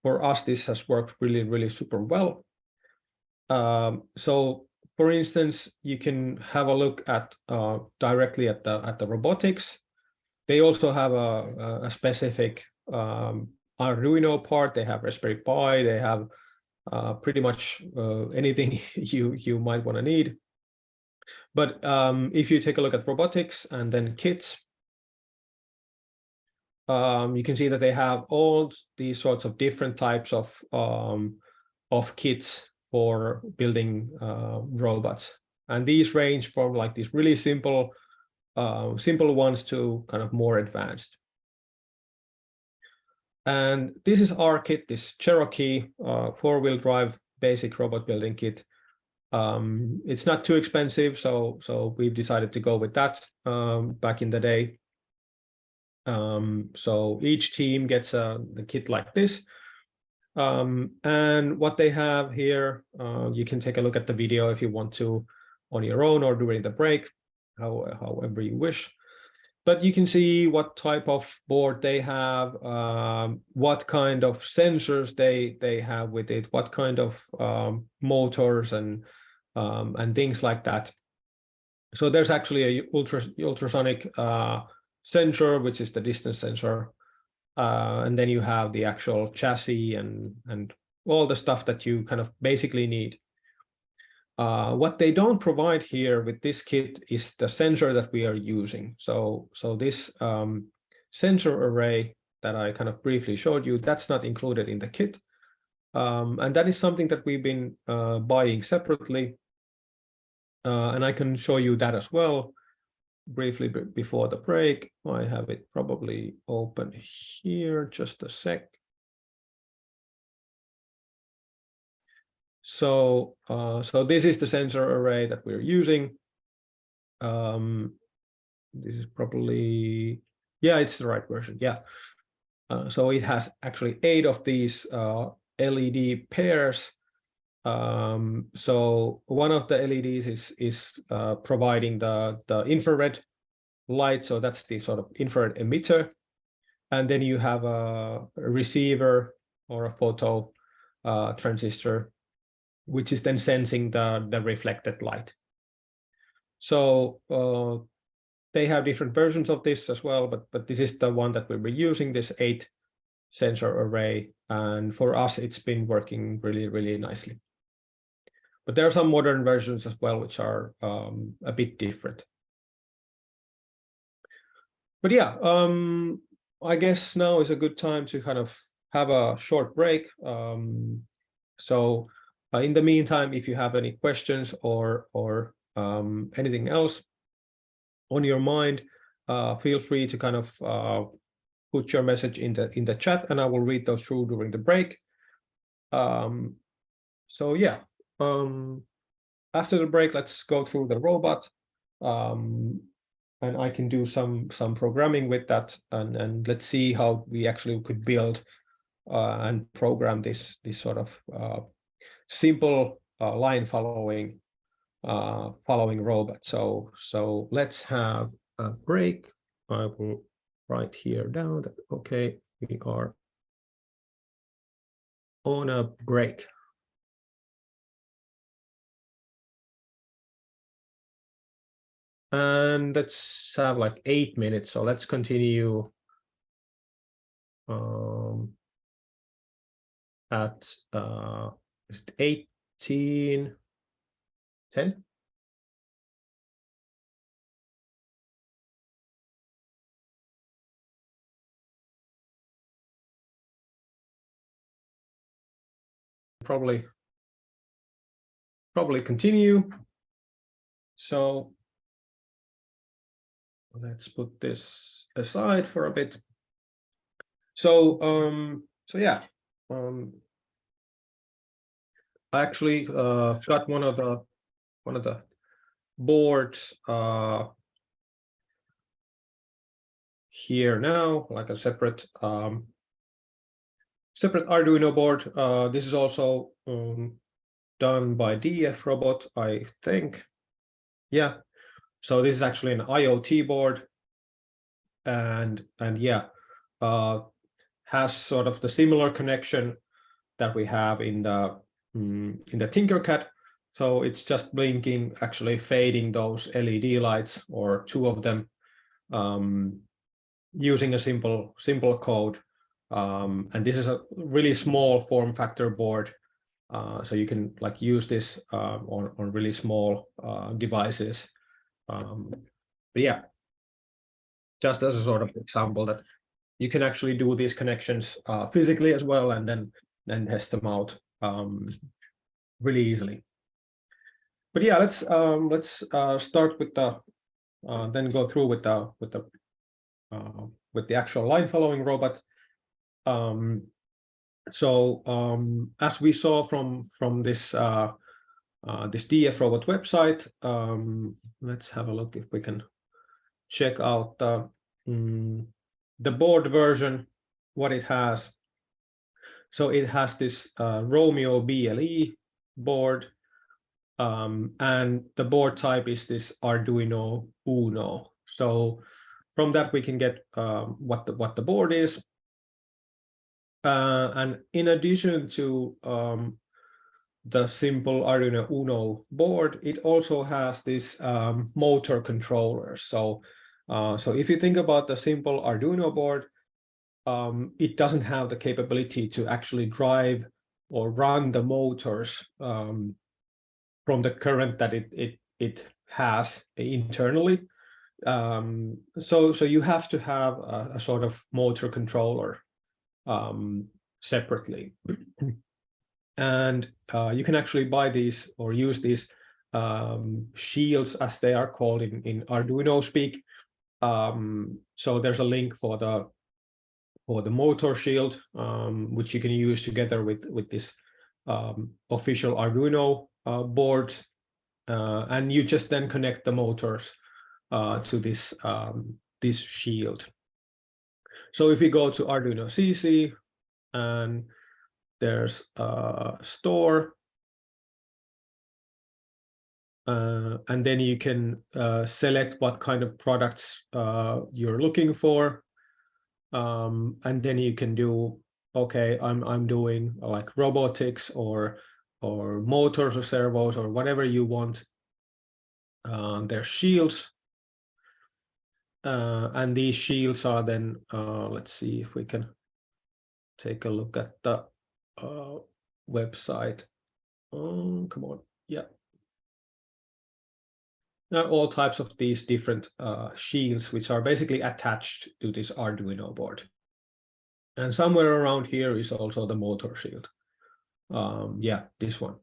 for us this has worked really super well. So for instance, you can have a look at directly at the robotics. They also have a specific Arduino part. They have Raspberry Pi. They have pretty much anything you might want to need. But if you take a look at robotics and then kits, you can see that they have all these sorts of different types of kits for building robots, and these range from like these really simple ones to kind of more advanced. And this is our kit, this Cherokee 4-wheel drive basic robot building kit. It's not too expensive, so we've decided to go with that back in the day. So each team gets the kit like this. And what they have here, you can take a look at the video if you want to on your own or during the break, however you wish. But you can see what type of board they have, what kind of sensors they have with it, what kind of motors and things like that. So there's actually a ultrasonic sensor, which is the distance sensor, and then you have the actual chassis and all the stuff that you kind of basically need. What they don't provide here with this kit is the sensor that we are using. So this sensor array that I kind of briefly showed you, that's not included in the kit. And that is something that we've been buying separately. And I can show you that as well briefly before the break. I have it probably open here, just a sec. So this is the sensor array that we're using. This is probably, yeah, it's the right version. Yeah. So it has actually 8 of these LED pairs. So one of the LEDs is providing the infrared light. So that's the sort of infrared emitter. And then you have a receiver or a photo transistor, which is then sensing the reflected light. So they have different versions of this as well, but this is the one that we were using, this 8 sensor array. And for us, it's been working really, really nicely. But there are some modern versions as well, which are a bit different. But yeah, I guess now is a good time to kind of have a short break. So in the meantime, if you have any questions or anything else on your mind, feel free to kind of put your message in the chat, and I will read those through during the break. So yeah, after the break, let's go through the robot, and I can do some programming with that, and let's see how we actually could build and program this sort of simple line following robot. So let's have a break. I will write here down that okay, we are on a break. And let's have like 8 minutes. So let's continue at 18:10. Probably continue. So let's put this aside for a bit. So yeah, I actually got one of the boards here now, like a separate Arduino board. This is also done by DF Robot, I think. Yeah. So this is actually an IoT board, and yeah, has sort of the similar connection that we have in the Tinkercad. So it's just blinking, actually fading those LED lights, or 2 of them, using a simple code. And this is a really small form factor board, so you can like use this on really small devices. But yeah, just as a sort of example that you can actually do these connections physically as well, and then test them out really easily. But yeah, let's start with the then go through with the actual line following robot. As we saw from this this DF robot website, let's have a look if we can check out the board version, what it has. So it has this Romeo BLE board, and the board type is this Arduino Uno. So from that we can get what the board is, and in addition to the simple Arduino Uno board, it also has this motor controller. So if you think about the simple Arduino board, it doesn't have the capability to actually drive or run the motors from the current that it has internally. So you have to have a sort of motor controller separately. And you can actually buy these or use these shields, as they are called in Arduino speak. So there's a link for the motor shield, which you can use together with this official Arduino boards, and you just then connect the motors to this this shield. So if we go to Arduino CC, and there's a store, and then you can select what kind of products you're looking for, and then you can do, okay, I'm doing like robotics or motors or servos or whatever you want. There's shields, and these shields are then let's see if we can take a look at the website. Come on, yeah. There are all types of these different shields, which are basically attached to this Arduino board. And somewhere around here is also the motor shield. Yeah, this one.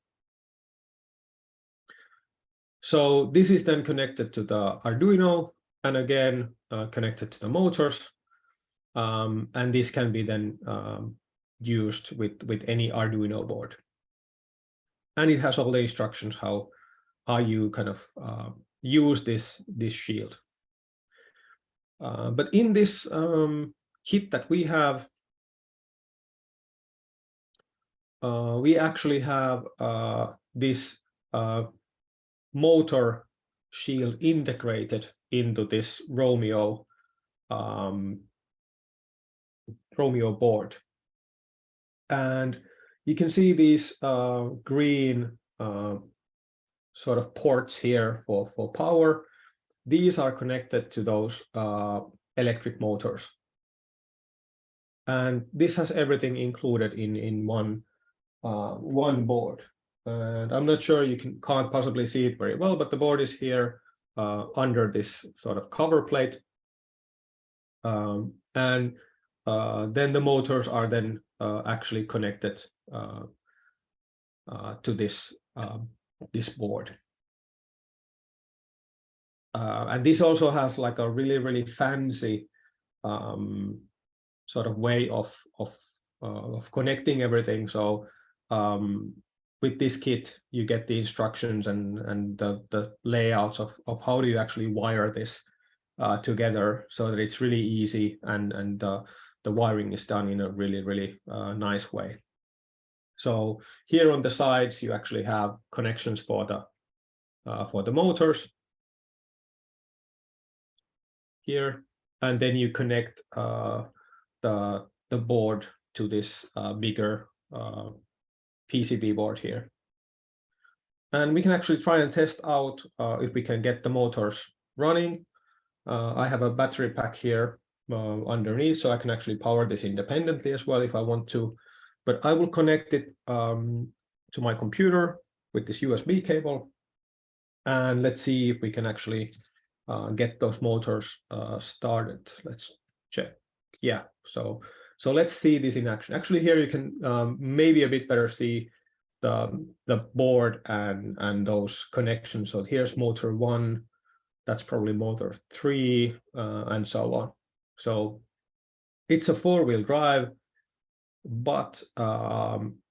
So this is then connected to the Arduino, and again connected to the motors. And this can be then used with any Arduino board. And it has all the instructions how you kind of use this shield. But in this kit that we have, we actually have this motor shield integrated into this Romeo board. And you can see these green sort of ports here for power. These are connected to those electric motors. And this has everything included in one board. And I'm not sure, you can't possibly see it very well, but the board is here under this sort of cover plate. And then the motors are then actually connected to this board. And this also has like a really fancy sort of way of connecting everything. So with this kit, you get the instructions and the layouts of how do you actually wire this together, so that it's really easy, and the wiring is done in a really nice way. So here on the sides, you actually have connections for the motors here, and then you connect the board to this bigger PCB board here. And we can actually try and test out if we can get the motors running. I have a battery pack here underneath, so I can actually power this independently as well if I want to. But I will connect it to my computer with this USB cable, and let's see if we can actually get those motors started. Let's check. yeah, so let's see this in action. Actually, here you can maybe a bit better see the board and those connections. So here's motor 1, that's probably motor 3, and so on. So it's a 4-wheel drive, but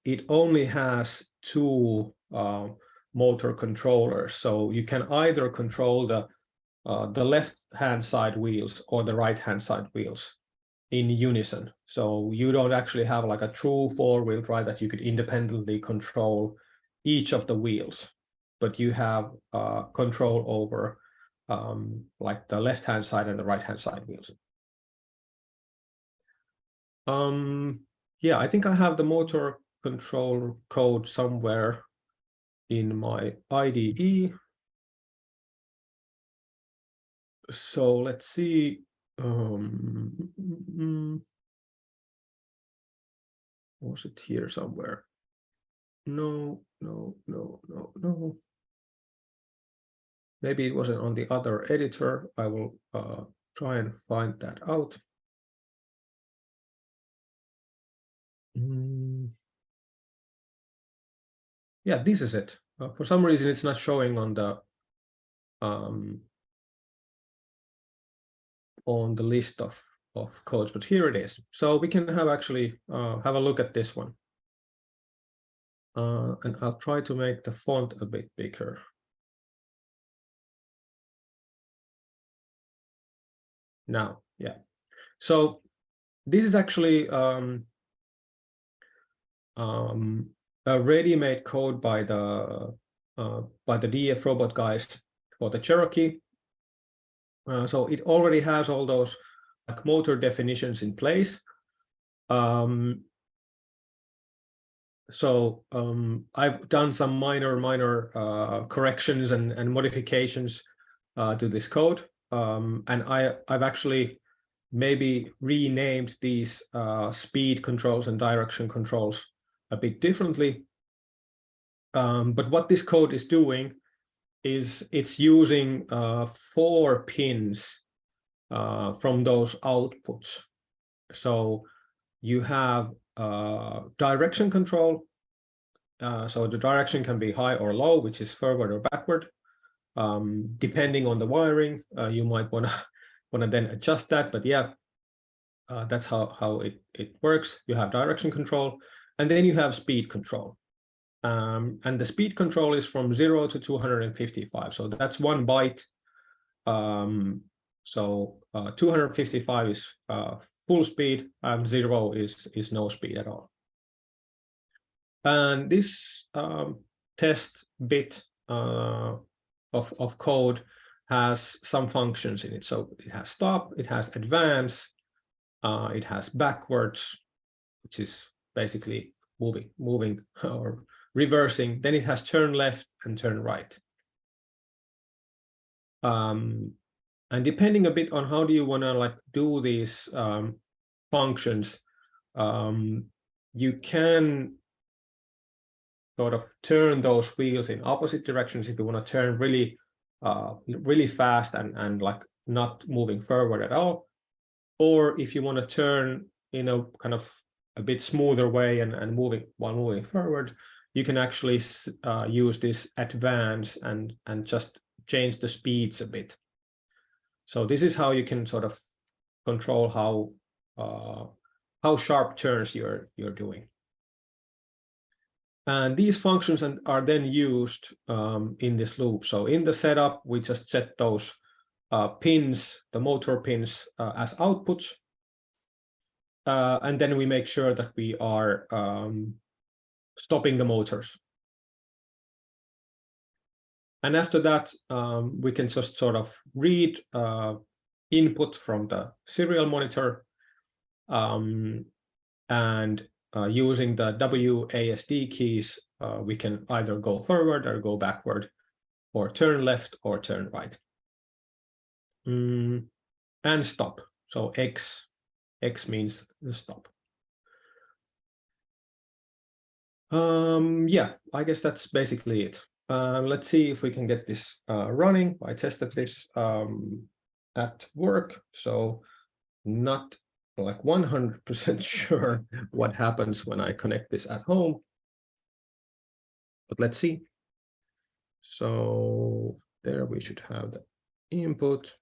it only has 2 motor controllers. So you can either control the left-hand side wheels or the right-hand side wheels in unison. So you don't actually have like a true 4-wheel drive that you could independently control each of the wheels, but you have control over like the left-hand side and the right-hand side wheels. Yeah, I think I have the motor control code somewhere in my IDE. So let's see. Was it here somewhere? No. Maybe it wasn't on the other editor. I will try and find that out. Yeah, this is it. For some reason, it's not showing on the list of codes, but here it is. So we can have actually have a look at this one. And I'll try to make the font a bit bigger. Now, yeah. So this is actually a ready-made code by the DF robot guys for the Cherokee. So it already has all those like motor definitions in place. So I've done some minor corrections and modifications to this code, and I've actually maybe renamed these speed controls and direction controls a bit differently. But what this code is doing is it's using 4 pins from those outputs. So you have direction control. So the direction can be high or low, which is forward or backward. Depending on the wiring, you might want to then adjust that. But yeah, that's how it works. You have direction control, and then you have speed control. And the speed control is from 0 to 255. So that's 1 byte. So 255 is full speed, and 0 is no speed at all. And this test bit of code has some functions in it. So it has stop, it has advance, it has backwards, which is basically moving or reversing. Then it has turn left and turn right. And depending a bit on how do you want to like do these functions, you can sort of turn those wheels in opposite directions if you want to turn really fast and like not moving forward at all, or if you want to turn in a kind of a bit smoother way and moving forward, you can actually use this advance and just change the speeds a bit. So this is how you can sort of control how sharp turns you're doing. And these functions are then used in this loop. So in the setup, we just set those pins, the motor pins, as outputs. And then we make sure that we are stopping the motors. And after that, we can just sort of read input from the serial monitor, and using the WASD keys, we can either go forward or go backward, or turn left or turn right. And stop. So X means stop. Yeah, I guess that's basically it. Let's see if we can get this running. I tested this at work, so not like 100% sure what happens when I connect this at home, but let's see. So there we should have the input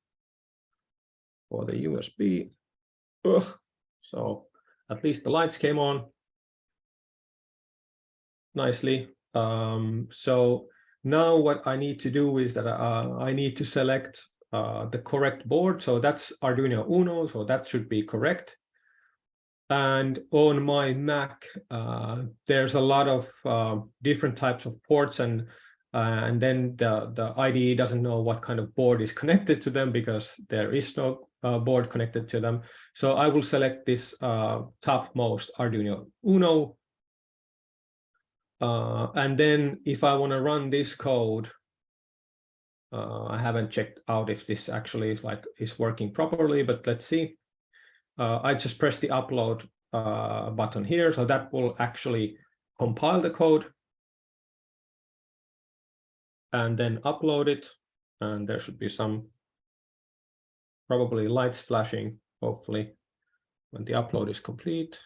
for the USB. Ugh. So at least the lights came on nicely. So now what I need to do is that I need to select the correct board. So that's Arduino Uno, so that should be correct. And on my Mac, there's a lot of different types of ports, and then the IDE doesn't know what kind of board is connected to them because there is no board connected to them. So I will select this topmost Arduino Uno. And then if I want to run this code, I haven't checked out if this actually is working properly, but let's see. I just press the upload button here, so that will actually compile the code and then upload it. And there should be some probably lights flashing, hopefully, when the upload is complete.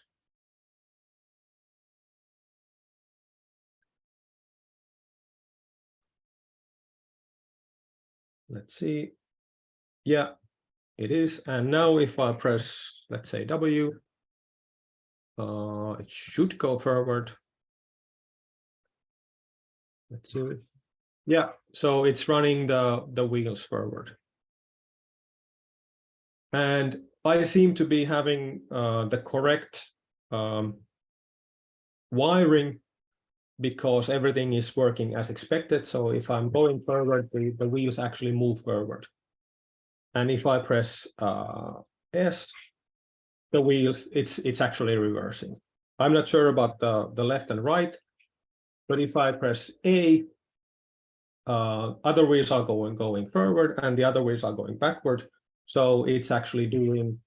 Let's see. Yeah, it is. And now if I press, let's say W, it should go forward. Let's see. Yeah, so it's running the wheels forward. And I seem to be having the correct wiring because everything is working as expected. So if I'm going forward, the wheels actually move forward. And if I press S, the wheels, it's actually reversing. I'm not sure about the left and right, but if I press A, other wheels are going forward and the other wheels are going backward. So it's actually doing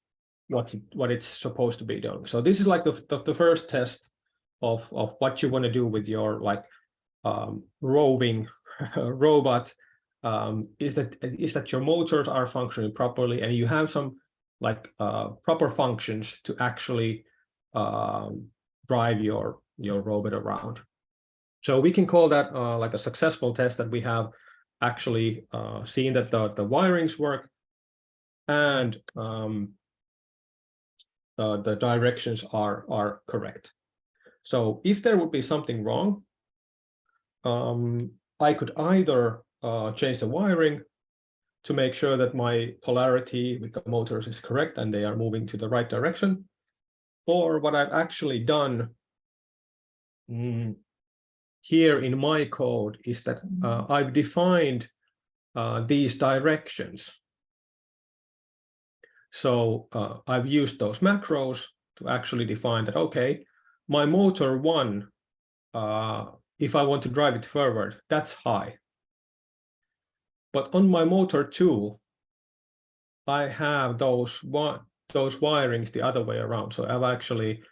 what it's supposed to be doing. So this is like the first test of what you want to do with your roving robot. Is that your motors are functioning properly and you have some proper functions to actually drive your robot around. So we can call that like a successful test that we have actually seen that the wirings work and the directions are correct. So if there would be something wrong, I could either change the wiring to make sure that my polarity with the motors is correct and they are moving to the right direction. Or what I've actually done here in my code is that I've defined these directions. So I've used those macros to actually define that, okay, my motor 1, if I want to drive it forward, that's high. But on my motor 2, I have those wirings the other way around. So I've actually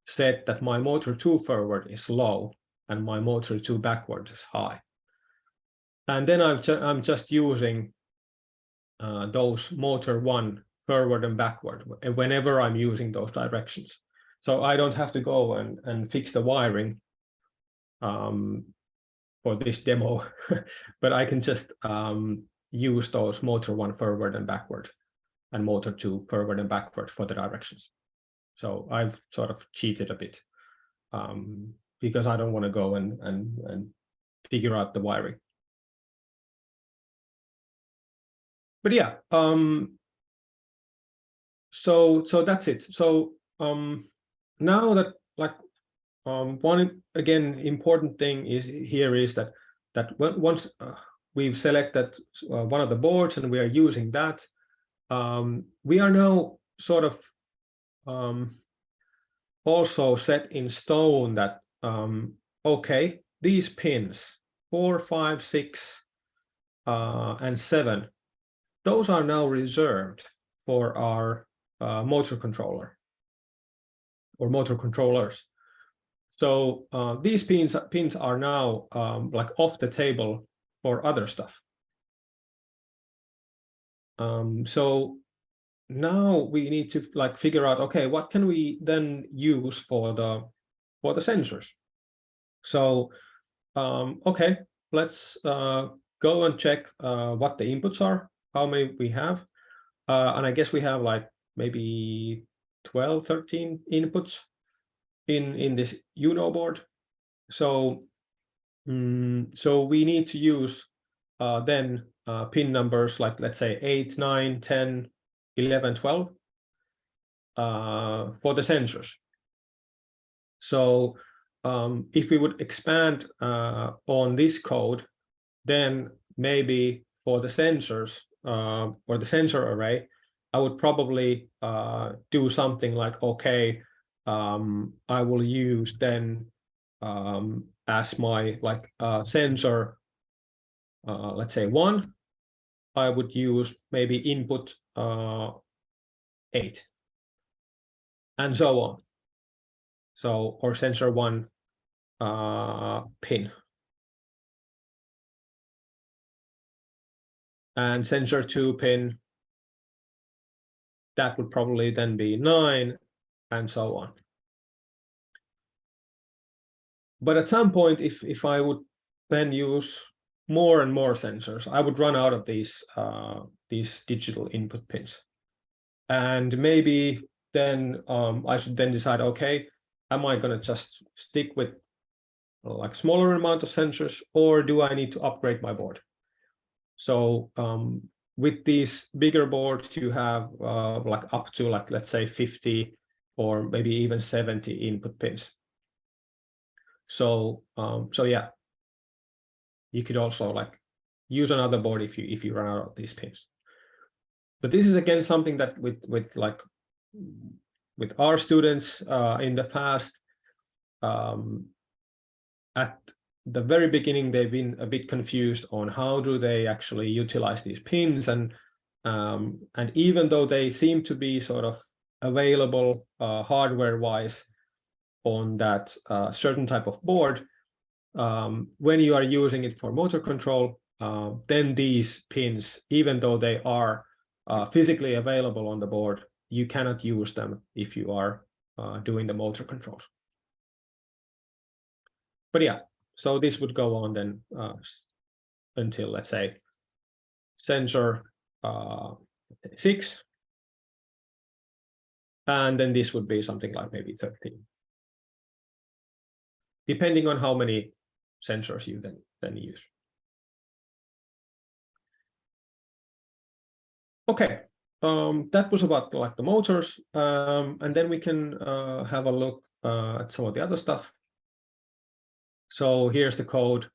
said that my motor 2 forward is low and my motor 2 backward is high. And then I'm just using those motor 1 forward and backward whenever I'm using those directions. So I don't have to go and fix the wiring for this demo, but I can just use those motor 1 forward and backward and motor 2 forward and backward for the directions. So I've sort of cheated a bit because I don't want to go and figure out the wiring. But yeah, so that's it. So now that one again important thing is that once we've selected one of the boards and we are using that, we are now sort of also set in stone that okay, these pins 4, 5, 6, and 7, those are now reserved for our motor controller or motor controllers. So these pins are now like off the table for other stuff. So now we need to like figure out, okay, what can we then use for the sensors? So okay, let's go and check what the inputs are, how many we have, and I guess we have like maybe 12, 13 inputs in this UNO board. So so we need to use then pin numbers like, let's say 8, 9, 10, 11, 12 for the sensors. So if we would expand on this code, then maybe for the sensors or the sensor array, I would probably do something like, okay, I will use then as my like sensor, let's say 1, I would use maybe input 8, and so on. So, or sensor 1 pin. And sensor 2 pin, that would probably then be 9, and so on. But at some point, if I would then use more and more sensors, I would run out of these digital input pins. And maybe then I should then decide, okay, am I going to just stick with like smaller amount of sensors, or do I need to upgrade my board? So with these bigger boards, you have like up to like, let's say 50 or maybe even 70 input pins. So so yeah, you could also like use another board if you run out of these pins. But this is again something that with our students in the past, at the very beginning, they've been a bit confused on how do they actually utilize these pins, and even though they seem to be sort of available hardware-wise on that certain type of board, when you are using it for motor control, then these pins, even though they are physically available on the board, you cannot use them if you are doing the motor controls. But yeah, so this would go on then until, let's say, sensor 6, and then this would be something like maybe 13, depending on how many sensors you then use. Okay, that was about like the motors, and then we can have a look at some of the other stuff. So here's the code.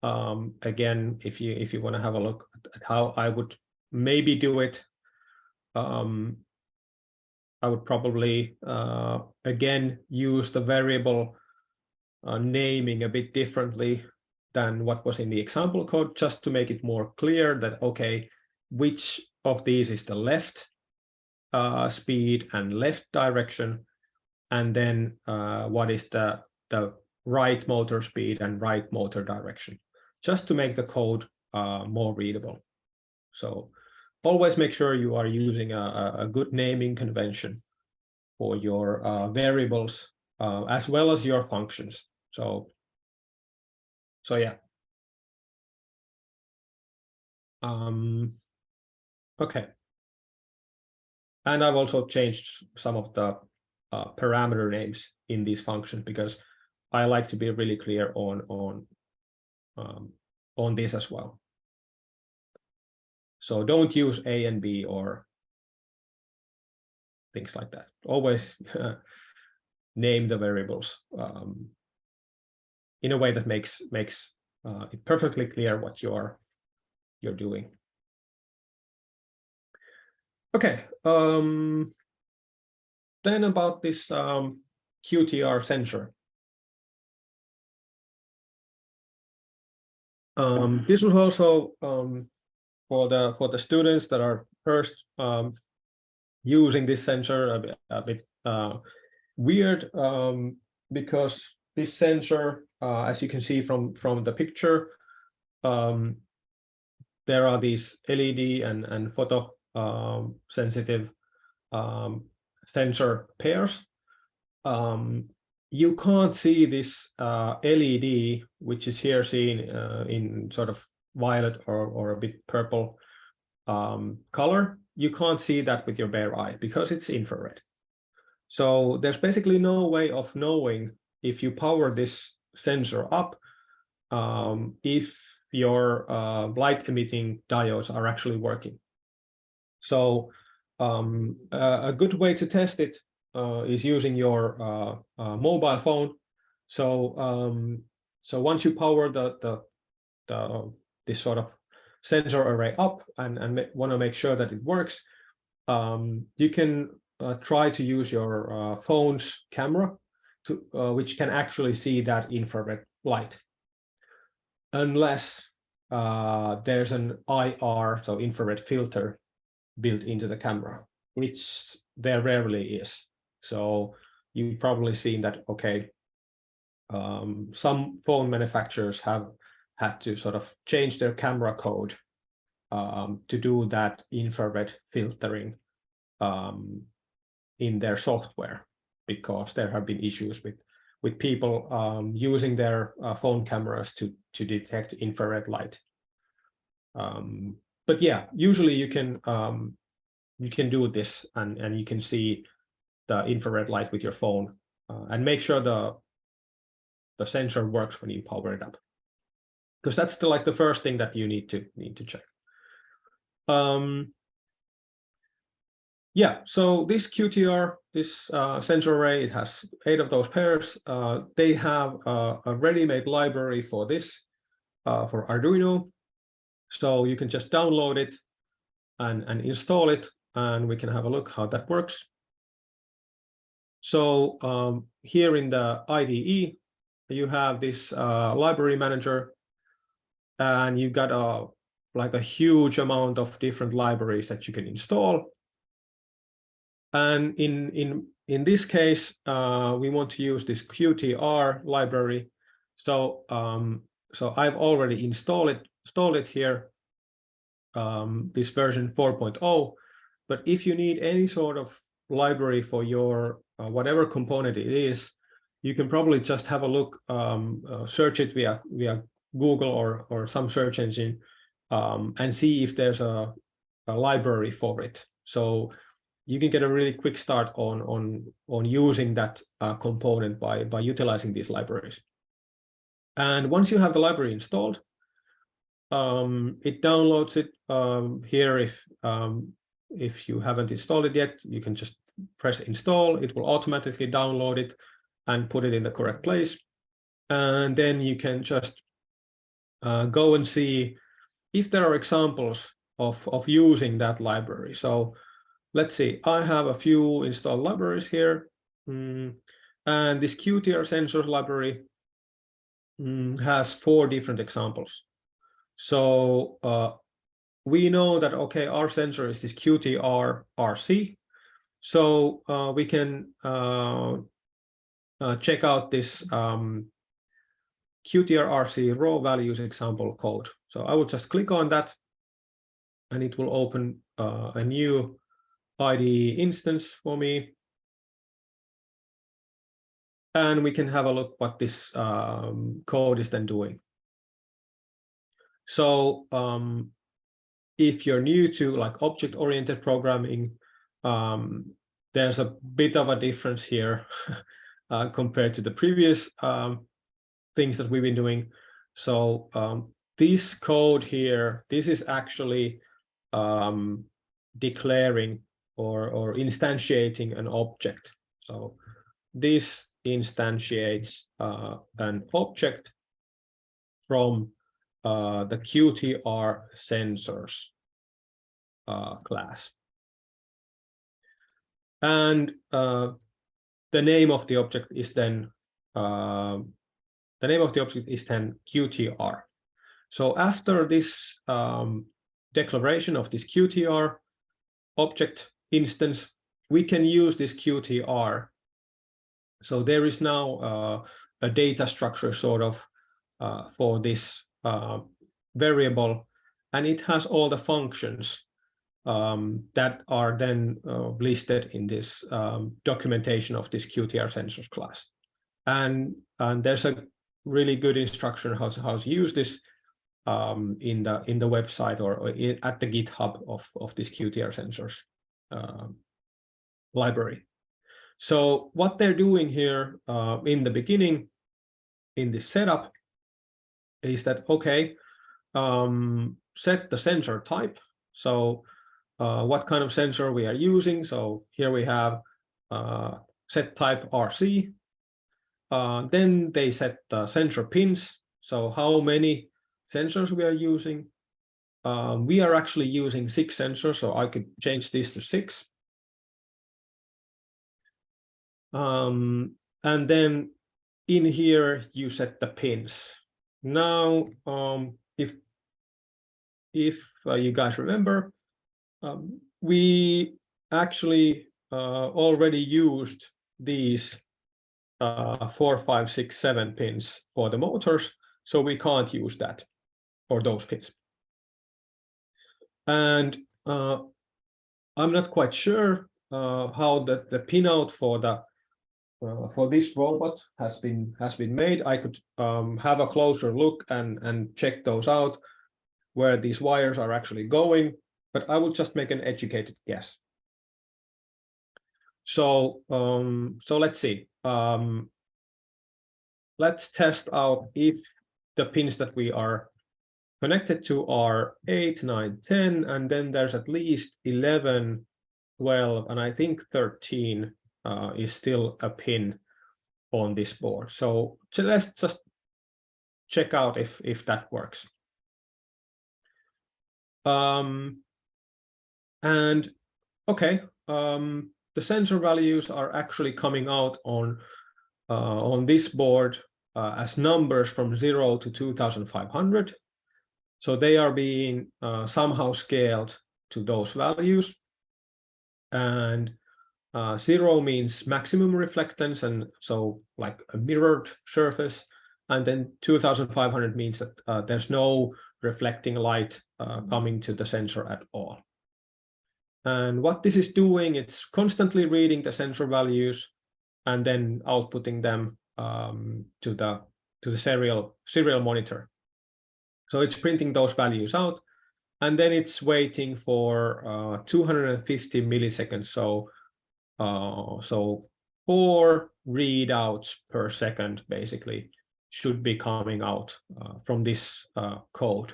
Again, if you want to have a look at how I would maybe do it, I would probably again use the variable naming a bit differently than what was in the example code, just to make it more clear that, okay, which of these is the left speed and left direction, and then what is the right motor speed and right motor direction, just to make the code more readable. So always make sure you are using a good naming convention for your variables as well as your functions. So yeah. Okay. And I've also changed some of the parameter names in these functions, because I like to be really clear on this as well. So don't use A and B or things like that. Always name the variables in a way that makes it perfectly clear what you're doing. Okay. Then about this QTR sensor. This was also for the students that are first using this sensor a bit weird, because this sensor, as you can see from the picture, there are these LED and photo sensitive sensor pairs, you can't see this LED, which is here seen in sort of violet or a bit purple color. You can't see that with your bare eye because it's infrared. So there's basically no way of knowing if you power this sensor up, if your light emitting diodes are actually working. So a good way to test it is using your mobile phone. So so once you power this sort of sensor array up and want to make sure that it works, you can try to use your phone's camera to which can actually see that infrared light, unless there's an IR, so infrared filter, built into the camera, which there rarely is. So you've probably seen that, okay, some phone manufacturers have had to sort of change their camera code to do that infrared filtering in their software, because there have been issues with people using their phone cameras to detect infrared light. But yeah, usually you can do this and you can see the infrared light with your phone and make sure the sensor works when you power it up, because that's the first thing that you need to check. Yeah, so this QTR, this sensor array, it has 8 of those pairs. They have a ready-made library for this, for Arduino. So you can just download it and install it, and we can have a look how that works. So here in the IDE, you have this library manager, and you've got a huge amount of different libraries that you can install. And in this case, we want to use this QTR library. So so I've already installed it here, this version 4.0. But if you need any sort of library for your whatever component it is, you can probably just have a look, search it via Google or some search engine, and see if there's a library for it. So you can get a really quick start on using that component by utilizing these libraries. And once you have the library installed, it downloads it here. If you haven't installed it yet, you can just press install. It will automatically download it and put it in the correct place. And then you can just go and see if there are examples of using that library. So let's see, I have a few installed libraries here. And this QTR sensor library has 4 different examples. So we know that, okay, our sensor is this QTR RC. So we can check out this QTR RC raw values example code. So I will just click on that, and it will open a new IDE instance for me. And we can have a look what this code is then doing. So if you're new to like object-oriented programming, there's a bit of a difference here compared to the previous things that we've been doing. So this code here, this is actually declaring or instantiating an object. So this instantiates an object from the QTR sensors class. And the name of the object is then QTR. So after this declaration of this QTR object instance, we can use this QTR. So there is now a data structure sort of for this variable, and it has all the functions that are then listed in this documentation of this QTR sensors class. And there's a really good instruction how to use this in the website or at the GitHub of this QTR sensors library. So what they're doing here in the beginning in this setup is that, okay, set the sensor type. So what kind of sensor we are using. So here we have set type RC. Then they set the sensor pins. So how many sensors we are using. We are actually using 6 sensors, so I could change this to 6. And then in here you set the pins. Now, if you guys remember, we actually already used these 4, 5, 6, 7 pins for the motors, so we can't use that or those pins. And I'm not quite sure how the pinout for this robot has been made. I could have a closer look and check those out, where these wires are actually going, but I will just make an educated guess. So let's see. Let's test out if the pins that we are connected to are 8, 9, 10, and then there's at least 11, 12, and I think 13 is still a pin on this board. So let's just check out if that works. And okay, the sensor values are actually coming out on this board as numbers from 0 to 2,500. So they are being somehow scaled to those values. And 0 means maximum reflectance, and so like a mirrored surface. And then 2,500 means that there's no reflecting light coming to the sensor at all. And what this is doing, it's constantly reading the sensor values and then outputting them to the serial monitor. So it's printing those values out, and then it's waiting for 250 milliseconds. So 4 readouts per second basically should be coming out from this code.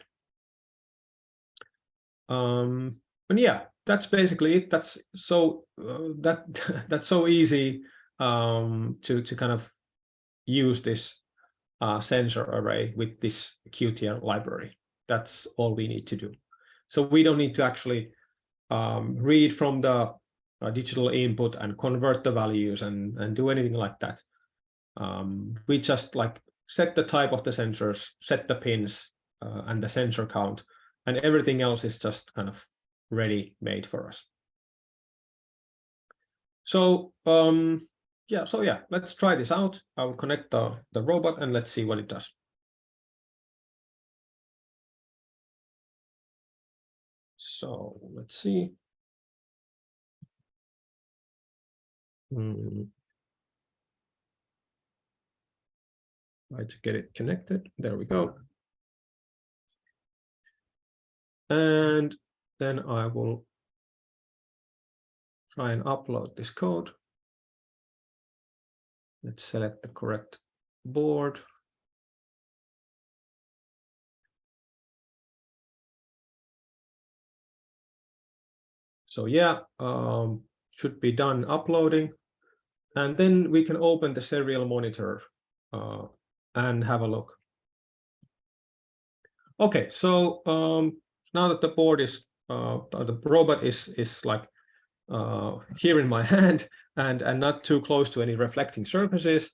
And yeah, that's basically it. That's so that's so easy to kind of use this sensor array with this QTR library. That's all we need to do. So we don't need to actually read from the digital input and convert the values and do anything like that. We just like set the type of the sensors, set the pins and the sensor count, and everything else is just kind of ready made for us. So yeah, let's try this out. I will connect the robot and let's see what it does. So let's see. Try to get it connected. There we go. And then I will try and upload this code. Let's select the correct board. So yeah, should be done uploading. And then we can open the serial monitor and have a look. Okay, so now that the board is, the robot is like here in my hand and not too close to any reflecting surfaces,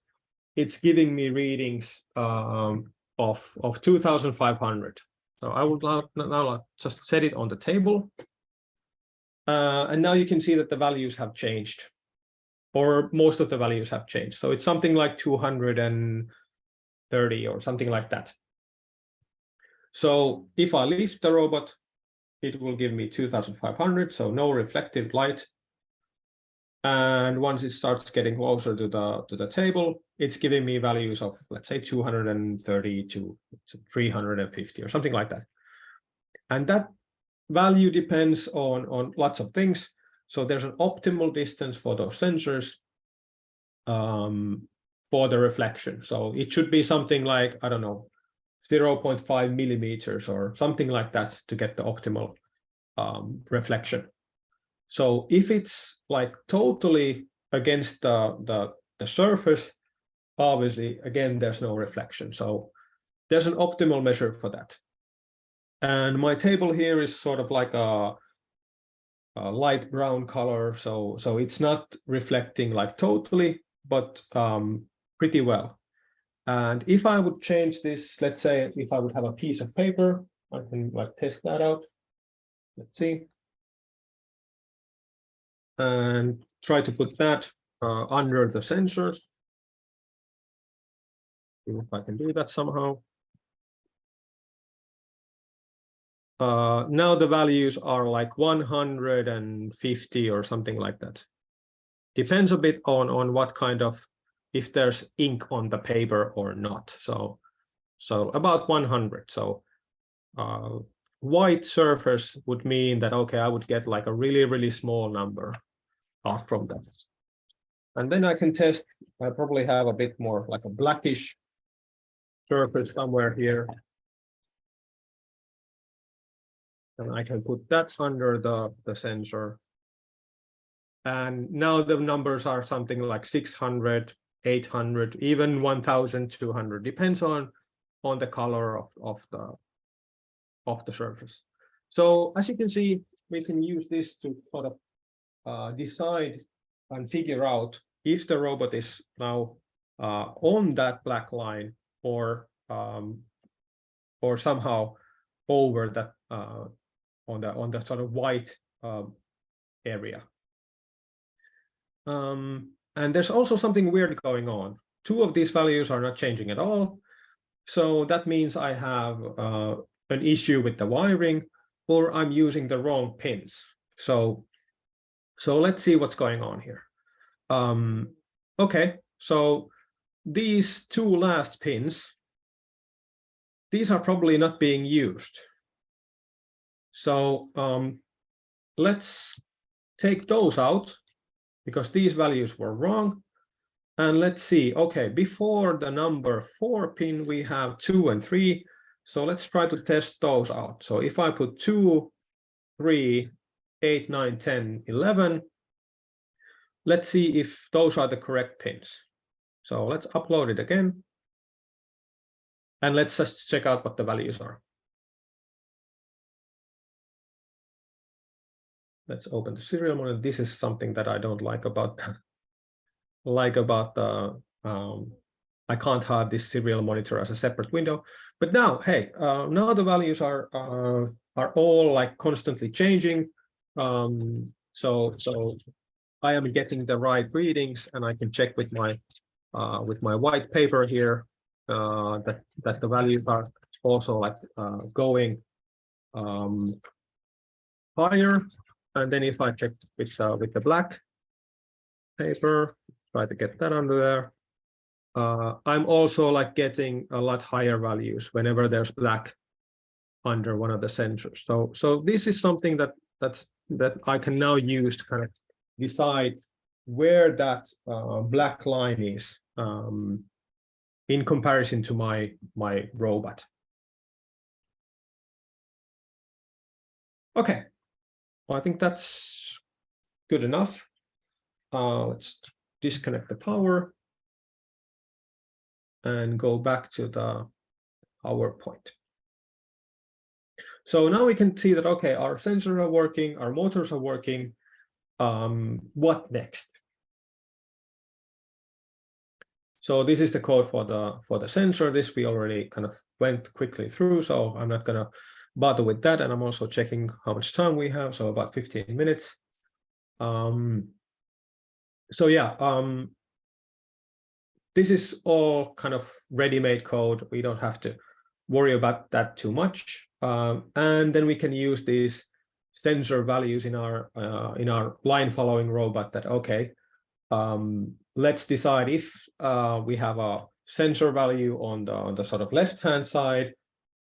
it's giving me readings of 2,500. So I would now just set it on the table. And now you can see that the values have changed, or most of the values have changed. So it's something like 230 or something like that. So if I leave the robot it will give me 2500, so no reflective light. And once it starts getting closer to the table, it's giving me values of, let's say, 230 to 350 or something like that. And that value depends on lots of things. So there's an optimal distance for those sensors for the reflection. So it should be something like, I don't know, 0.5 millimeters or something like that to get the optimal reflection. So if it's like totally against the surface, obviously, again, there's no reflection. So there's an optimal measure for that. And my table here is sort of like a light brown color. So it's not reflecting like totally, but pretty well. And if I would change this, let's say if I would have a piece of paper, I can like test that out. Let's see. And try to put that under the sensors. See if I can do that somehow. Now the values are like 150 or something like that. Depends a bit on what kind of, if there's ink on the paper or not. So about 100. So white surface would mean that, okay, I would get like a really, really small number from that. And then I can test, I probably have a bit more like a blackish surface somewhere here. And I can put that under the sensor. And now the numbers are something like 600, 800, even 1200, depends on the color of the surface. So as you can see, we can use this to sort of decide and figure out if the robot is now on that black line or somehow over that on the sort of white area. And there's also something weird going on. Two of these values are not changing at all. So that means I have an issue with the wiring, or I'm using the wrong pins. So let's see what's going on here. Okay, so these two last pins, these are probably not being used. So let's take those out because these values were wrong. And let's see, okay, before the number 4 pin, we have 2 and 3. So let's try to test those out. So if I put 2, 3, 8, 9, 10, 11, let's see if those are the correct pins. So let's upload it again. And let's just check out what the values are. Let's open the serial monitor. This is something that I don't like about I can't have this serial monitor as a separate window. But now, hey, now the values are all like constantly changing. So I am getting the right readings, and I can check with my white paper here that the values are also like going higher. And then if I check with the black paper, try to get that under there. I'm also like getting a lot higher values whenever there's black under one of the sensors. So this is something that I can now use to kind of decide where that black line is in comparison to my robot. Okay, well, I think that's good enough. Let's disconnect the power and go back to the PowerPoint. So now we can see that, okay, our sensors are working, our motors are working. What next? So this is the code for the sensor. This we already kind of went quickly through, so I'm not gonna bother with that. And I'm also checking how much time we have, so about 15 minutes. So yeah, this is all kind of ready-made code. We don't have to worry about that too much. And then we can use these sensor values in our line following robot that, okay, let's decide if we have a sensor value on the sort of left-hand side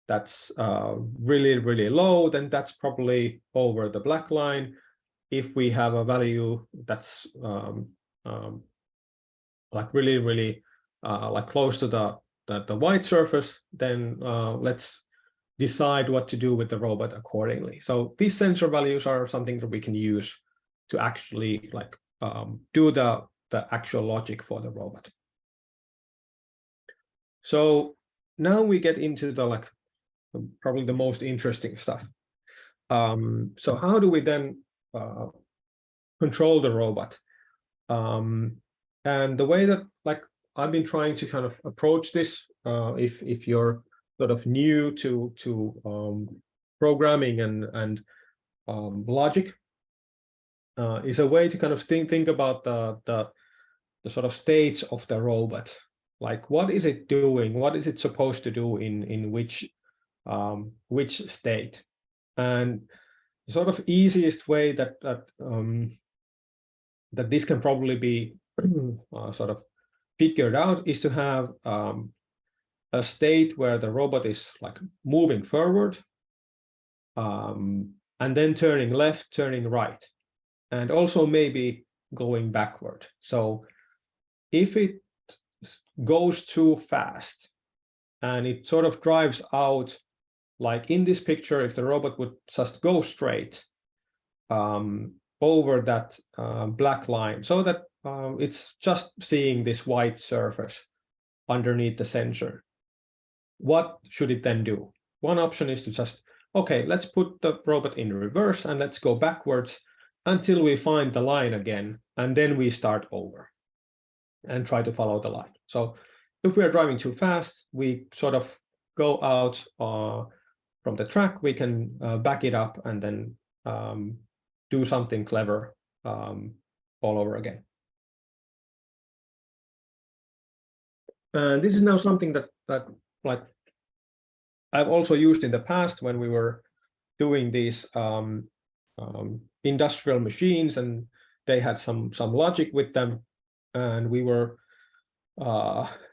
that's really low, then that's probably over the black line. If we have a value that's like really like close to the white surface, then let's decide what to do with the robot accordingly. So these sensor values are something that we can use to actually like do the actual logic for the robot. So now we get into the like probably the most interesting stuff. So how do we then control the robot? And the way that like I've been trying to kind of approach this, if you're sort of new to programming and logic, is a way to kind of think about the sort of states of the robot. Like, what is it doing? What is it supposed to do in which state? And the sort of easiest way that this can probably be sort of figured out is to have a state where the robot is like moving forward, and then turning left, turning right, and also maybe going backward. So if it goes too fast and it sort of drives out, like in this picture, if the robot would just go straight over that black line, so that it's just seeing this white surface underneath the sensor, what should it then do? One option is to just, okay, let's put the robot in reverse and let's go backwards until we find the line again, and then we start over and try to follow the line. So if we are driving too fast, we sort of go out from the track, we can back it up and then do something clever all over again. And this is now something that like I've also used in the past when we were doing these industrial machines, and they had some logic with them, and we were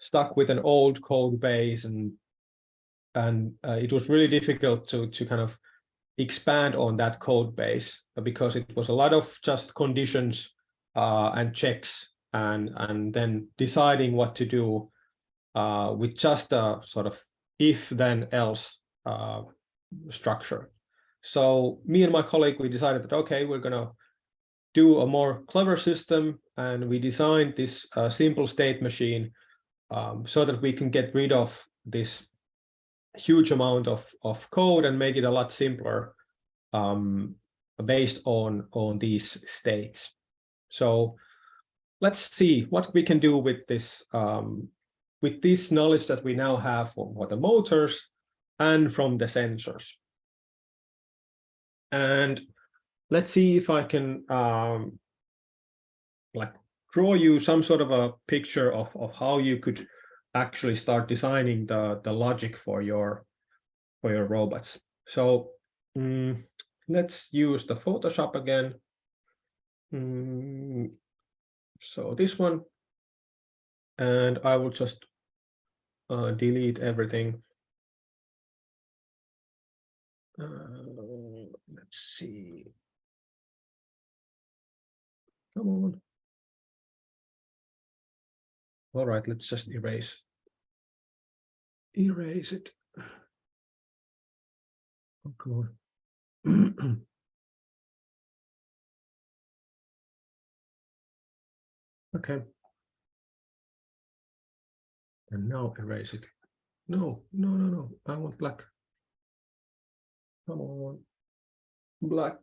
stuck with an old code base, and it was really difficult to kind of expand on that code base because it was a lot of just conditions and checks and then deciding what to do with just a sort of if then else structure. So me and my colleague, we decided that, okay, we're gonna do a more clever system, and we designed this simple state machine so that we can get rid of this huge amount of code and make it a lot simpler based on these states. So let's see what we can do with this knowledge that we now have for the motors and from the sensors. And let's see if I can like draw you some sort of a picture of how you could actually start designing the logic for your robots. So let's use the Photoshop again. So this one, and I will just delete everything. Let's see. Come on. All right, let's just erase it. Oh, come on. Okay. And now erase it. No. I want black. Come on. Black.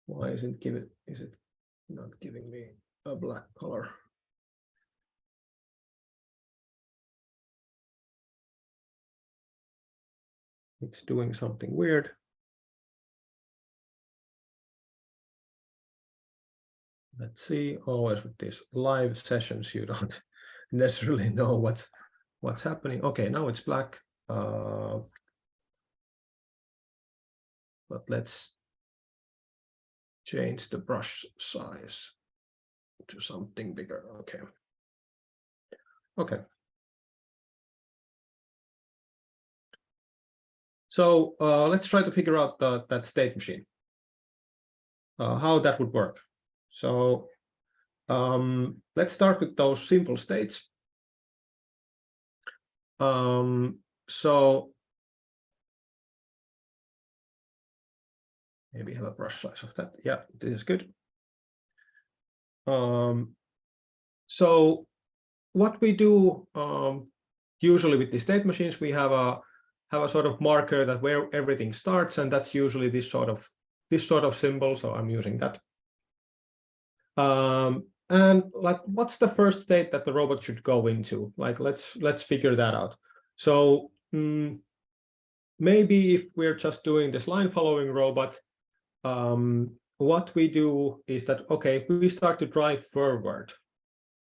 Why is it not giving me a black color? It's doing something weird. Let's see. Always with these live sessions, you don't necessarily know what's what's happening. Okay, now it's black. But let's change the brush size to something bigger. Okay. Okay. So let's try to figure out that state machine, how that would work. So let's start with those simple states. So maybe have a brush size of that. Yeah, this is good. So what we do usually with the state machines, we have a sort of marker that where everything starts, and that's usually this sort of symbol. So I'm using that. And like, what's the first state that the robot should go into? Like, let's figure that out. So maybe if we're just doing this line following robot, what we do is that, okay, we start to drive forward.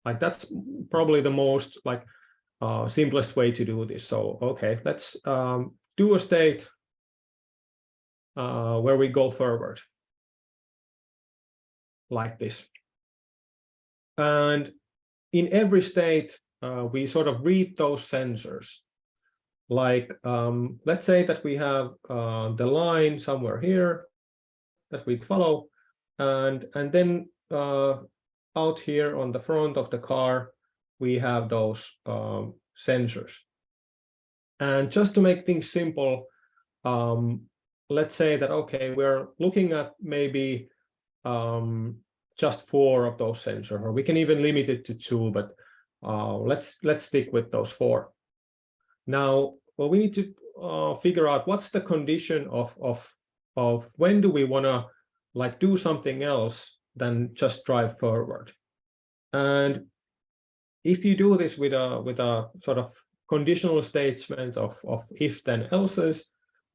Like, that's probably the most like simplest way to do this. So, okay, let's do a state where we go forward like this. And in every state, we sort of read those sensors. Like, let's say that we have the line somewhere here that we follow, and then out here on the front of the car, we have those sensors. And just to make things simple, let's say that, okay, we're looking at maybe just 4 of those sensors, or we can even limit it to 2, but let's stick with those 4. Now, well, we need to figure out what's the condition of when do we want to like do something else than just drive forward. And if you do this with a sort of conditional statement of if then else's,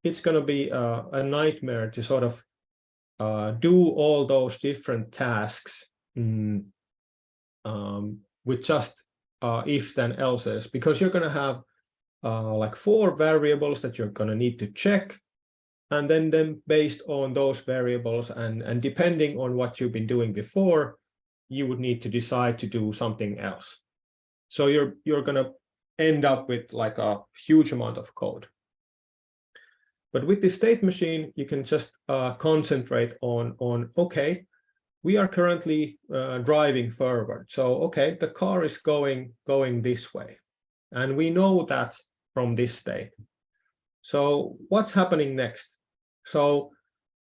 it's going to be a nightmare to sort of do all those different tasks with just if then else's, because you're going to have like 4 variables that you're going to need to check, and then based on those variables and depending on what you've been doing before, you would need to decide to do something else. So you're going to end up with like a huge amount of code. But with the state machine, you can just concentrate on okay, we are currently driving forward. So okay, the car is going this way, and we know that from this state. So what's happening next? So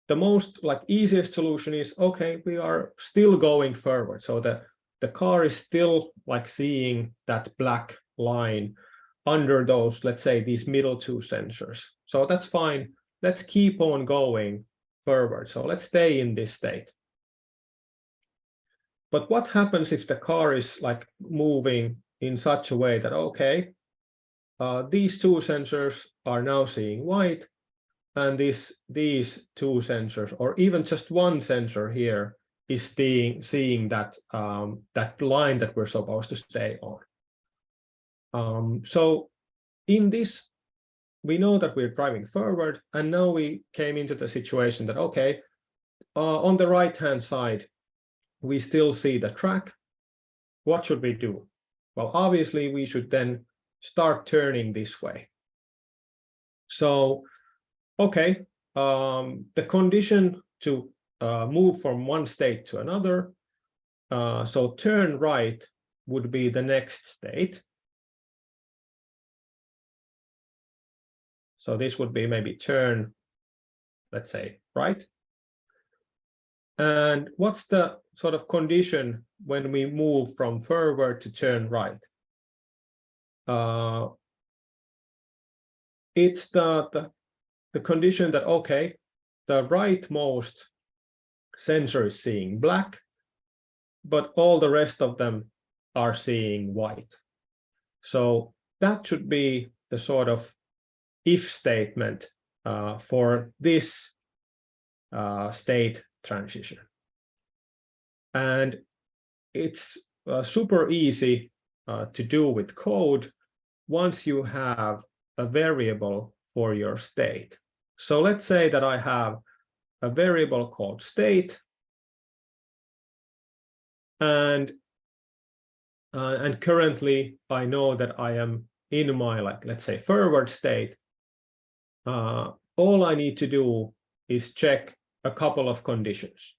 the most like easiest solution is, okay, we are still going forward. So the car is still like seeing that black line under those, let's say, these middle 2 sensors. So that's fine. Let's keep on going forward. So let's stay in this state. But what happens if the car is like moving in such a way that, okay, these 2 sensors are now seeing white, and these 2 sensors, or even just 1 sensor here, is seeing that that line that we're supposed to stay on. So in this, we know that we're driving forward, and now we came into the situation that, okay, on the right-hand side, we still see the track. What should we do? Well, obviously, we should then start turning this way. So, okay, the condition to move from one state to another, so turn right would be the next state. So this would be maybe turn, let's say, right. And what's the sort of condition when we move from forward to turn right? It's the condition that, okay, the rightmost sensor is seeing black, but all the rest of them are seeing white. So that should be the sort of if statement for this state transition. And it's super easy to do with code. once you have a variable for your state. So let's say that I have a variable called state, and currently I know that I am in my, like, let's say, forward state. All I need to do is check a couple of conditions.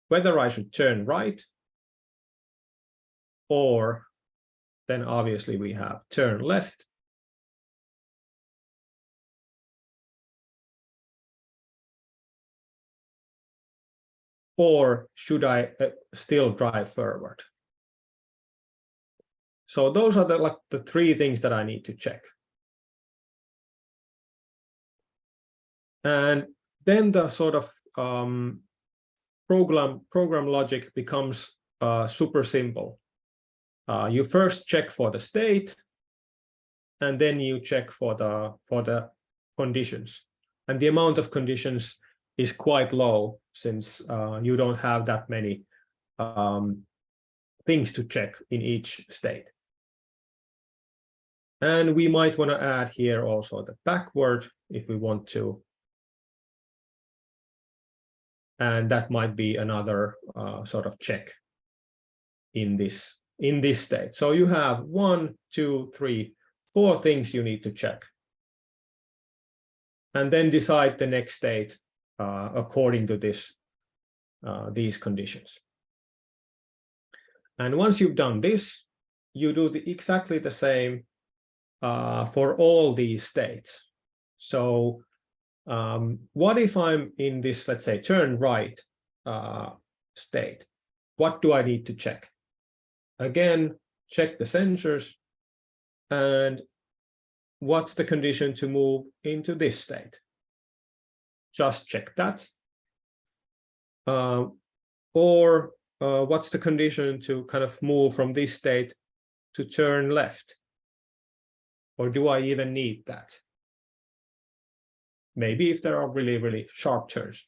Whether I should turn right, or then obviously we have turn left, or should I still drive forward? So those are the three things that I need to check. And then the sort of program logic becomes super simple. You first check for the state, and then you check for the conditions. And the amount of conditions is quite low, since you don't have that many things to check in each state. And we might want to add here also the backward if we want to. And that might be another sort of check in this state. So you have 1, 2, 3, 4 things you need to check. And then decide the next state according to these conditions. And once you've done this, you do exactly the same for all these states. So what if I'm in this, let's say, turn right state? What do I need to check? Again, check the sensors, and what's the condition to move into this state? Just check that. Or what's the condition to kind of move from this state to turn left? Or do I even need that? Maybe if there are really, really sharp turns.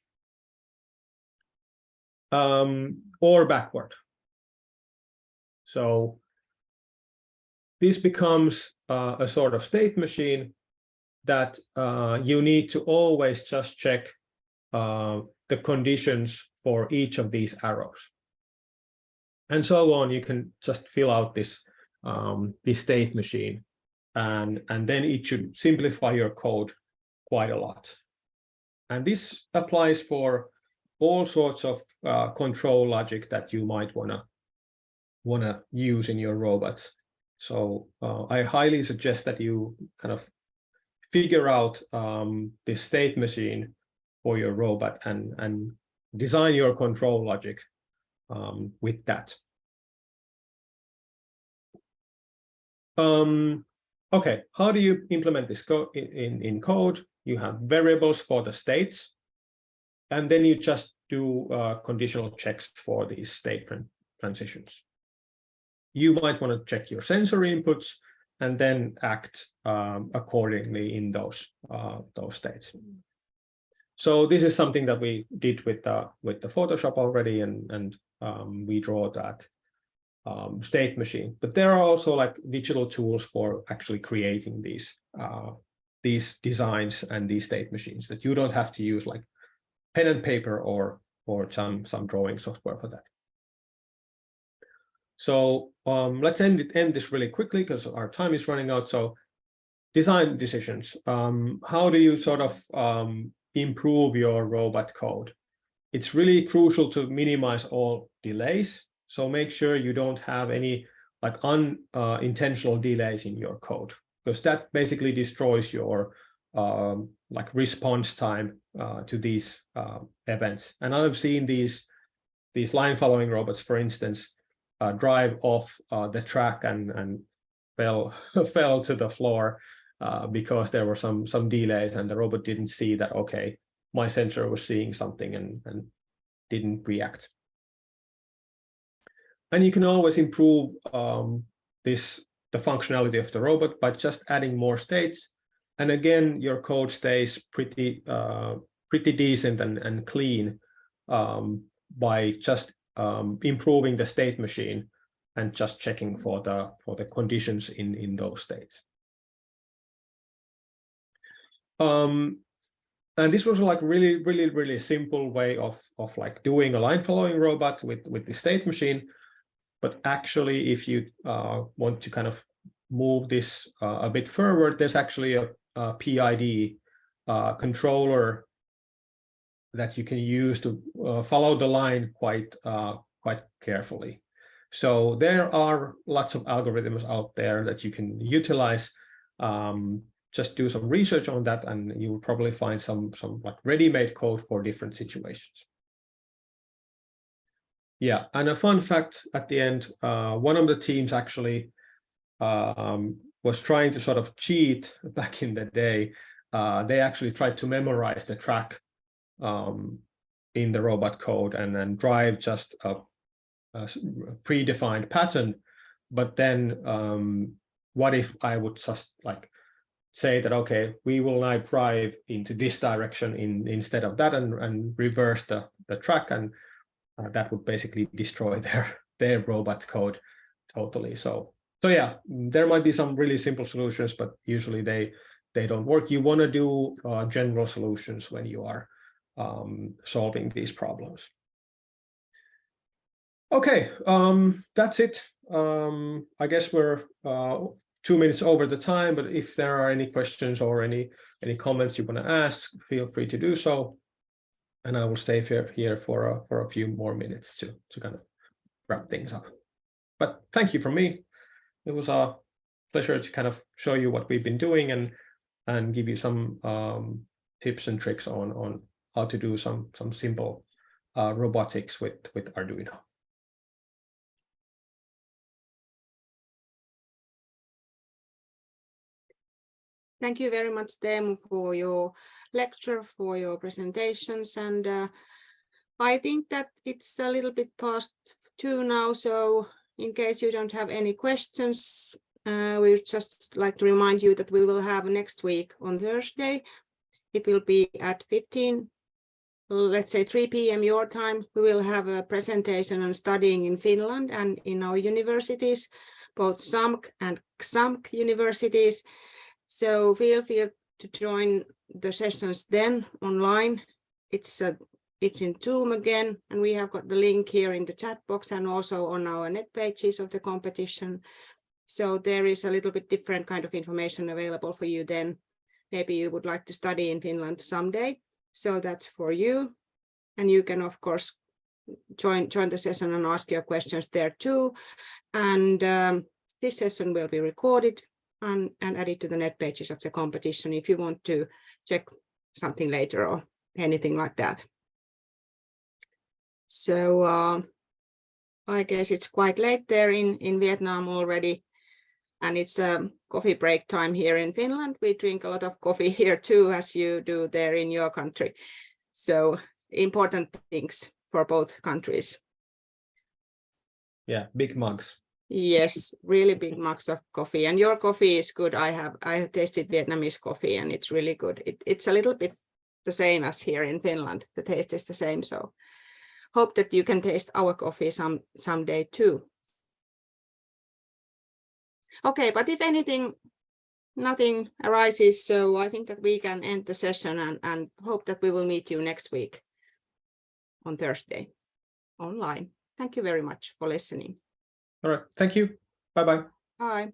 Or backward. So this becomes a sort of state machine that you need to always just check the conditions for each of these arrows. And so on, you can just fill out this state machine, and then it should simplify your code quite a lot. And this applies for all sorts of control logic that you might wanna use in your robots. So I highly suggest that you kind of figure out the state machine for your robot and design your control logic with that. Okay, how do you implement this code in code? You have variables for the states, and then you just do conditional checks for these state transitions. You might want to check your sensor inputs and then act accordingly in those states. So this is something that we did with the Photoshop already, and we draw that state machine. But there are also like digital tools for actually creating these designs and these state machines that you don't have to use like pen and paper or some drawing software for that. So let's end this really quickly because our time is running out. So design decisions. How do you sort of improve your robot code? It's really crucial to minimize all delays. So make sure you don't have any like unintentional delays in your code, because that basically destroys your like response time to these events. And I've seen these line following robots, for instance, drive off the track and fell to the floor because there were some delays, and the robot didn't see that, okay, my sensor was seeing something and didn't react. And you can always improve the functionality of the robot by just adding more states. And again, your code stays pretty decent and clean by just improving the state machine and just checking for the conditions in those states. And this was like really simple way of like doing a line following robot with the state machine. But actually, if you want to kind of move this a bit forward, there's actually a PID controller that you can use to follow the line quite carefully. So there are lots of algorithms out there that you can utilize. Just do some research on that, and you will probably find some like ready-made code for different situations. Yeah, and a fun fact at the end, one of the teams actually was trying to sort of cheat back in the day. They actually tried to memorize the track in the robot code and then drive just a predefined pattern. But then what if I would just like say that, okay, we will now drive into this direction instead of that, and reverse the track, and that would basically destroy their robot code totally. So yeah, there might be some really simple solutions, but usually they don't work. You want to do general solutions when you are solving these problems. Okay, that's it. I guess we're 2 minutes over the time, but if there are any questions or any comments you want to ask, feel free to do so. And I will stay here for a few more minutes to kind of wrap things up. But thank you from me. It was a pleasure to kind of show you what we've been doing and give you some tips and tricks on how to do some simple robotics with Arduino. Thank you very much, Teemu, for your lecture, for your presentations. And I think that it's a little bit past 2 now. So in case you don't have any questions, we would just like to remind you that we will have next week on Thursday. It will be at 3 p.m. your time. We will have a presentation on studying in Finland and in our universities, both SAMK and XAMK universities. So feel free to join the sessions then online. It's in Zoom again, and we have got the link here in the chat box and also on our net pages of the competition. So there is a little bit different kind of information available for you then. Maybe you would like to study in Finland someday. So that's for you. And you can, of course, join the session and ask your questions there too. And this session will be recorded and added to the net pages of the competition if you want to check something later or anything like that. So I guess it's quite late there in Vietnam already, and it's coffee break time here in Finland. We drink a lot of coffee here too, as you do there in your country. So important things for both countries. Yeah, big mugs. Yes, really big mugs of coffee, and your coffee is good. I have tasted Vietnamese coffee, and it's really good. It's a little bit the same as here in Finland. The taste is the same, so hope that you can taste our coffee someday too. Okay, but if nothing arises, so I think that we can end the session and hope that we will meet you next week on Thursday online. Thank you very much for listening. All right, thank you. Bye-bye. Bye.